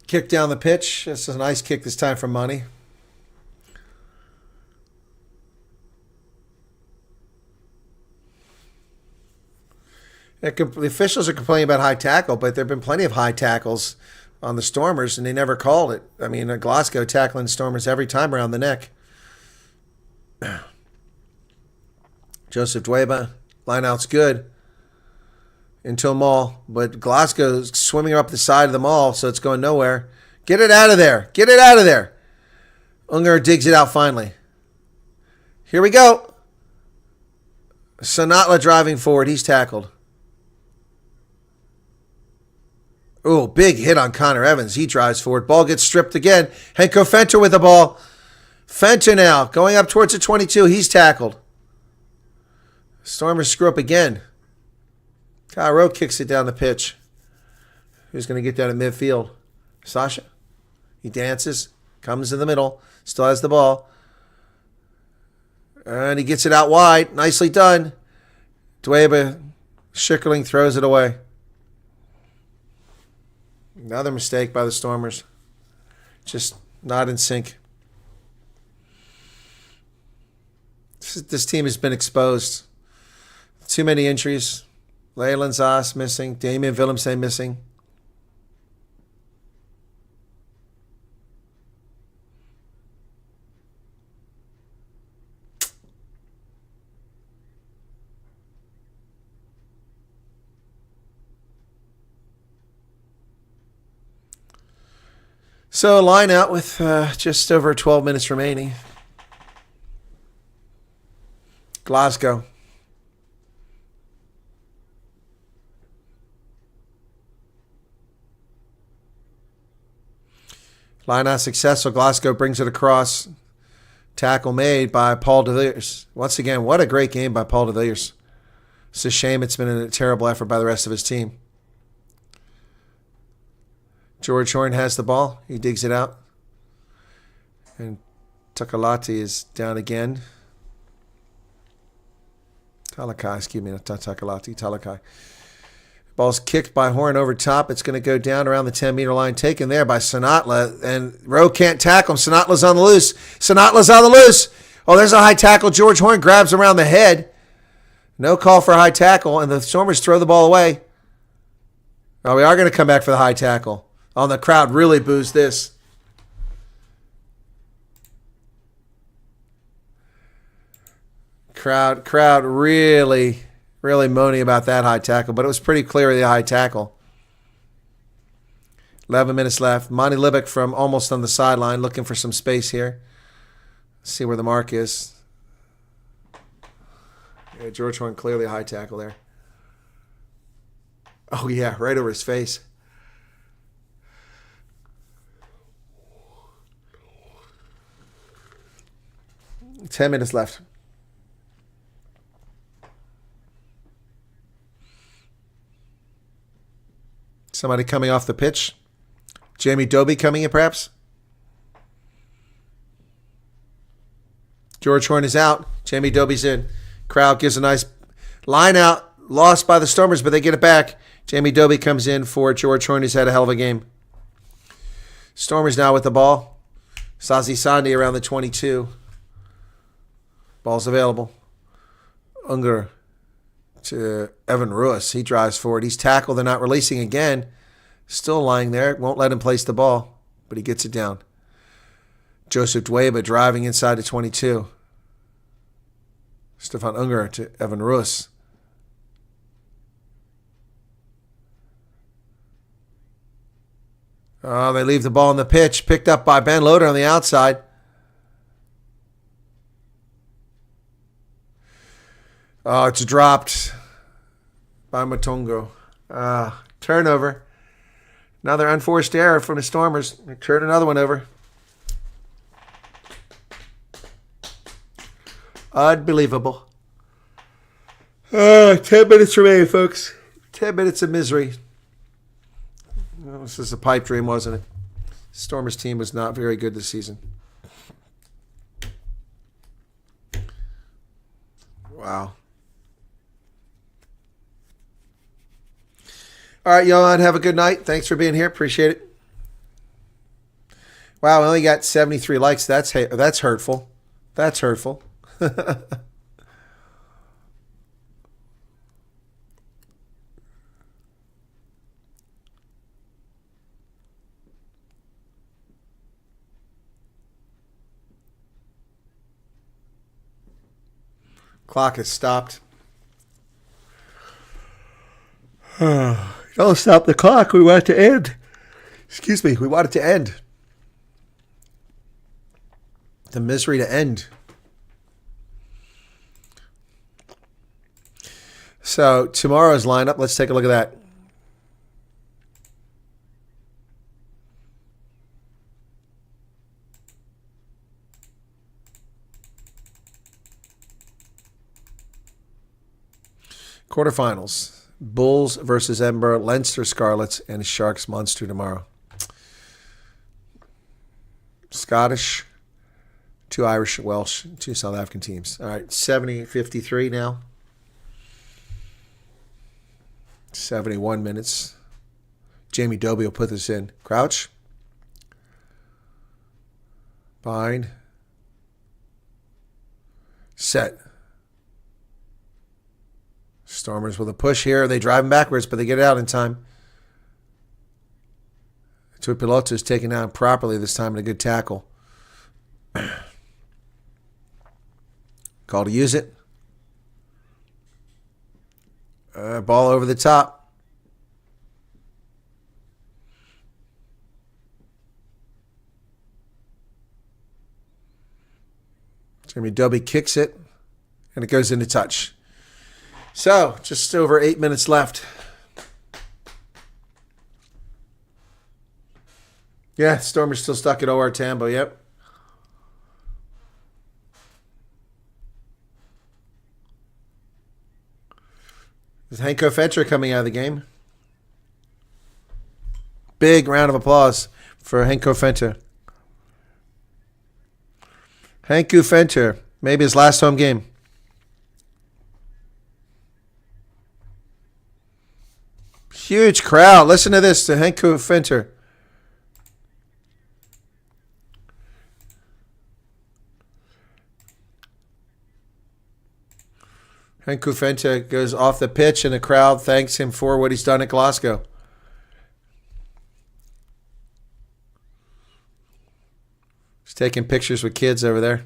Kick down the pitch. This is a nice kick this time from Money. The officials are complaining about high tackle, but there have been plenty of high tackles on the Stormers, and they never called it. I mean, Glasgow tackling Stormers every time around the neck. Joseph Dweba, lineout's good until Maul, but Glasgow's swimming up the side of the Maul, so it's going nowhere. Get it out of there. Get it out of there. Unger digs it out finally. Here we go. Sonatla driving forward. He's tackled. Oh, big hit on Connor Evans. He drives forward. Ball gets stripped again. Henko Fenter with the ball. Fenter now going up towards the 22. He's tackled. Stormers screw up again. Kyle Rowe kicks it down the pitch. Who's going to get down at midfield? Sasha. He dances. Comes in the middle. Still has the ball. And he gets it out wide. Nicely done. Dweba Schickerling throws it away. Another mistake by the Stormers. Just not in sync. This team has been exposed. Too many injuries. Leyland Zas missing. Damian Willemse missing. So line out with just over 12 minutes remaining. Glasgow. Line out successful. Glasgow brings it across. Tackle made by Paul de Villiers. Once again, what a great game by Paul de Villiers. It's a shame it's been a terrible effort by the rest of his team. George Horn has the ball. He digs it out. And Takalati is down again. Talakai, excuse me, not Takalati, Talakai. Ball's kicked by Horn over top. It's going to go down around the 10-meter line. Taken there by Sonatla. And Rowe can't tackle him. Sonatla's on the loose. Sonatla's on the loose. Oh, there's a high tackle. George Horn grabs around the head. No call for a high tackle. And the Stormers throw the ball away. Oh, we are going to come back for the high tackle. Oh, the crowd really boos this. Crowd really moaning about that high tackle, but it was pretty clear the high tackle. 11 minutes left. Monty Libick from almost on the sideline looking for some space here. Let's see where the mark is. Yeah, George Horn clearly a high tackle there. Oh, yeah, right over his face. Ten minutes left. Somebody coming off the pitch. Jamie Doby coming in, perhaps. George Horn is out. Jamie Doby's in. Crowd gives a nice line out. Lost by the Stormers, but they get it back. Jamie Doby comes in for George Horn, who's had a hell of a game. Stormers now with the ball. Sazi Sandi around the 22. Ball's available. Unger to Evan Ruiz. He drives forward. He's tackled. They're not releasing again. Still lying there. Won't let him place the ball, but he gets it down. Joseph Dweba driving inside the 22. Stefan Unger to Evan Russ. Oh, they leave the ball on the pitch. Picked up by Ben Loader on the outside. Oh, it's dropped by Matongo. Turnover. Another unforced error from the Stormers. They turn another one over. Unbelievable. 10 minutes remaining, folks. 10 minutes of misery. Well, this is a pipe dream, wasn't it? Stormers team was not very good this season. Wow. All right, Johan, have a good night. Thanks for being here. Appreciate it. Wow, we only got 73 likes. That's hurtful. That's hurtful. Clock has stopped. Don't stop the clock. We want it to end. Excuse me. We want it to end. The misery to end. So tomorrow's lineup, let's take a look at that. Quarterfinals. Bulls versus Edinburgh, Leinster Scarlets, and Sharks Munster tomorrow. Scottish, 2 Irish, Welsh, 2 South African teams. All right, 70-53 now. 71 minutes. Jamie Dobie will put this in. Crouch. Bind. Set. Stormers with a push here. They drive him backwards, but they get it out in time. Tuipilotu is taken down properly this time and a good tackle. Call to use it. Ball over the top. Jamie Dobie kicks it, and it goes into touch. So, just over 8 minutes left. Yeah, Stormers still stuck at OR Tambo, yep. Is Henko Fetcher coming out of the game? Big round of applause for Henko Fetcher. Henko Fetcher, maybe his last home game. Huge crowd. Listen to this, to Henko Fetcher. Henko Fetcher goes off the pitch and the crowd thanks him for what he's done at Glasgow. He's taking pictures with kids over there.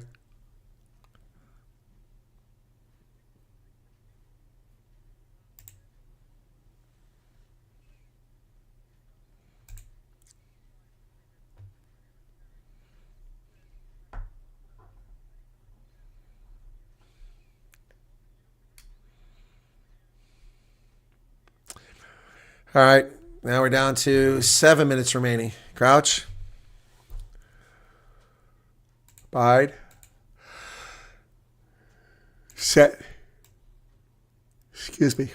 All right, now we're down to 7 minutes remaining. Crouch. Bide. Set. Excuse me.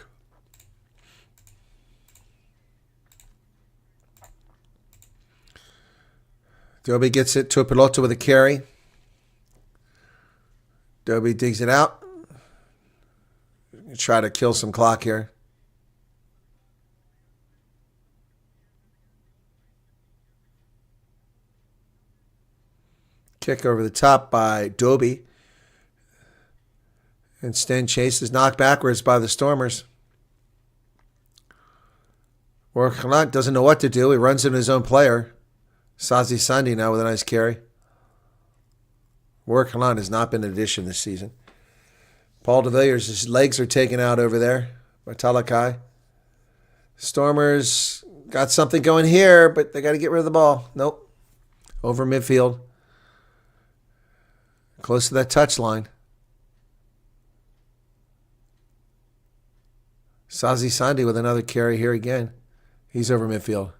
Dobie gets it to Tuipilotu with a carry. Dobie digs it out. Try to kill some clock here. Kick over the top by Dobie. And Sten Chase is knocked backwards by the Stormers. Orkhalant doesn't know what to do. He runs into his own player. Sazi Sandi now with a nice carry. Warwick Halan has not been an addition this season. Paul de Villiers, his legs are taken out over there by Talakai. Stormers got something going here, but they got to get rid of the ball. Nope. Over midfield. Close to that touch line. Sazi Sandi with another carry here again. He's over midfield.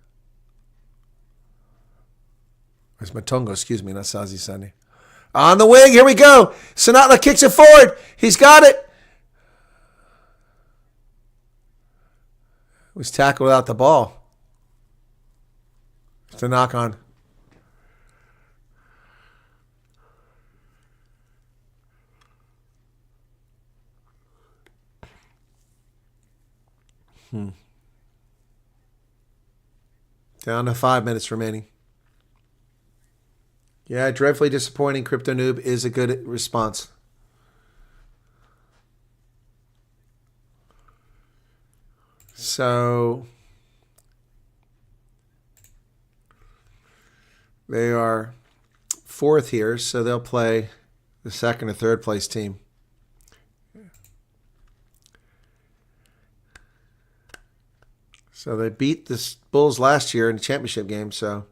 It's Matongo, excuse me, not Sazi Sandi. On the wing, here we go. Sanatla kicks it forward. He's got it. Was tackled without the ball. It's a knock on. Down to 5 minutes remaining. Yeah, dreadfully disappointing. Crypto Noob is a good response. So they are fourth here, so they'll play the second or third place team. So they beat the Bulls last year in the championship game, so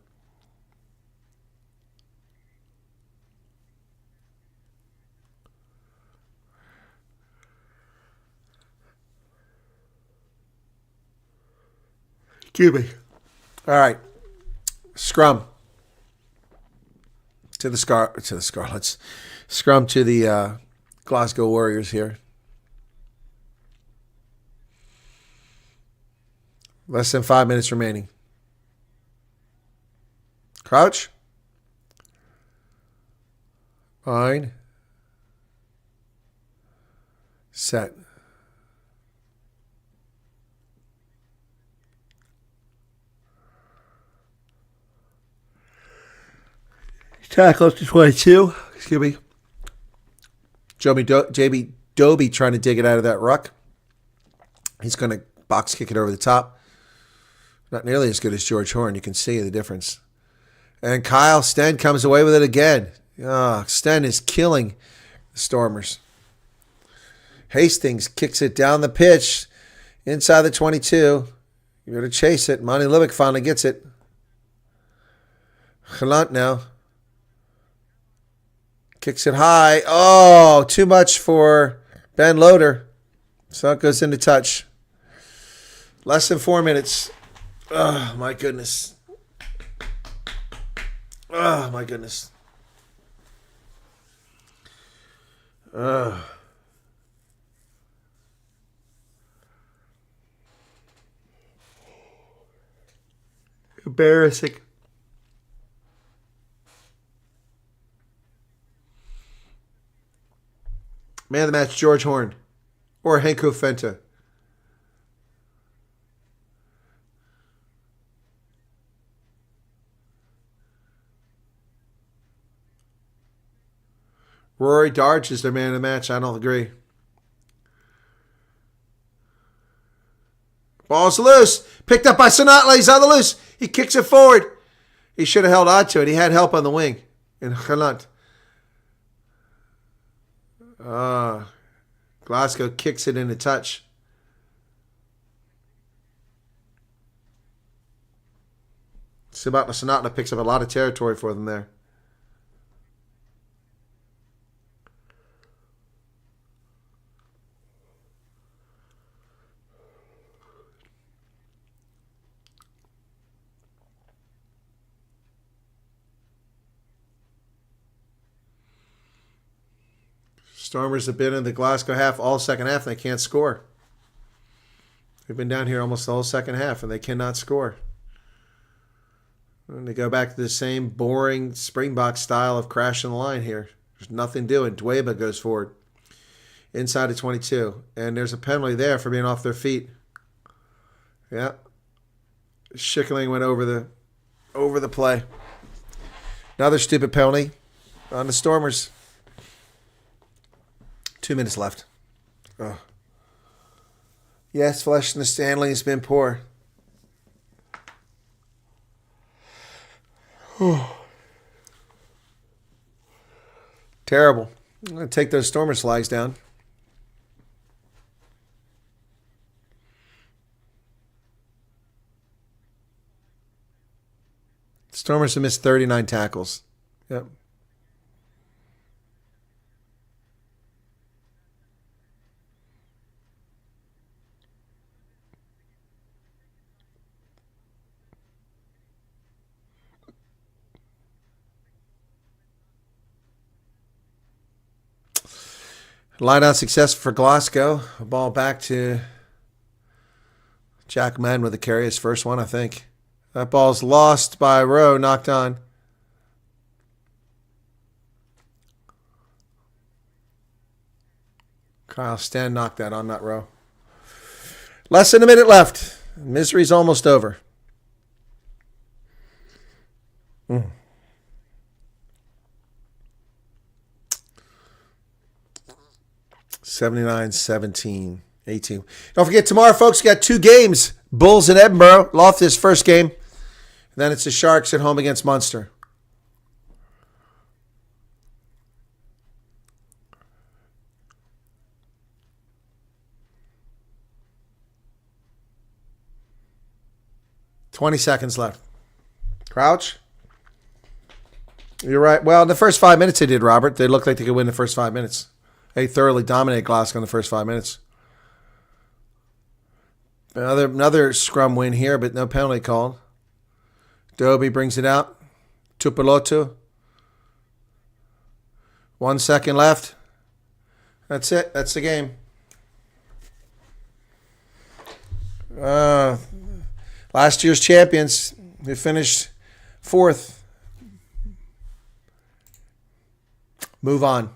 excuse me. All right. Scrum. To the Scarlets. Scrum to the Glasgow Warriors here. Less than 5 minutes remaining. Crouch. Fine. Set. Tackle up to 22. Excuse me. JB Doby trying to dig it out of that ruck. He's going to box kick it over the top. Not nearly as good as George Horn. You can see the difference. And Kyle Sten comes away with it again. Sten is killing the Stormers. Hastings kicks it down the pitch inside the 22. You're going to chase it. Monty Libick finally gets it. Galant now. Kicks it high. Oh, too much for Ben Loader. So it goes into touch. Less than 4 minutes. Oh, my goodness. Oh, my goodness. Embarrassing. Man of the match, George Horn. Or Henko Fenta. Rory Darge is their man of the match. I don't agree. Ball's loose. Picked up by Sanatla. He's on the loose. He kicks it forward. He should have held on to it. He had help on the wing. And Galant. Glasgow kicks it into touch. Sabatna Sanatla picks up a lot of territory for them there. Stormers have been in the Glasgow half all second half, and they can't score. They've been down here almost the whole second half, and they cannot score. And they go back to the same boring Springbok style of crashing the line here. There's nothing doing. Dweba goes forward. Inside the 22. And there's a penalty there for being off their feet. Yeah. Schickling went over the play. Another stupid penalty on the Stormers. 2 minutes left. Oh. Yes, Flesh and the Stanley has been poor. Terrible. I'm going to take those Stormers flags down. Stormers have missed 39 tackles. Yep. Line out success for Glasgow. A ball back to Jack Mann with the carry, his first one, I think. That ball's lost by Rowe, knocked on. Kyle Stan knocked that on, not Rowe. Less than a minute left. Misery's almost over. 79-17, 18. Don't forget, tomorrow, folks, got 2 games. Bulls in Edinburgh. Loftus first game. Then it's the Sharks at home against Munster. $20 seconds left. Crouch. You're right. Well, in the first 5 minutes they did, Robert. They looked like they could win the first 5 minutes. They thoroughly dominated Glasgow in the first 5 minutes. Another scrum win here, but no penalty called. Dobie brings it out. Tupelotu. 1 second left. That's it. That's the game. Last year's champions. They finished 4th. Move on.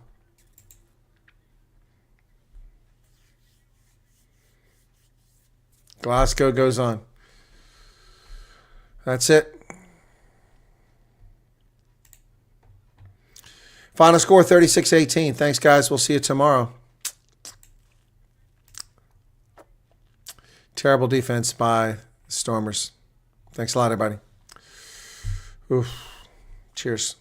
Glasgow goes on. That's it. Final score 36-18. Thanks, guys. We'll see you tomorrow. Terrible defense by the Stormers. Thanks a lot, everybody. Oof. Cheers.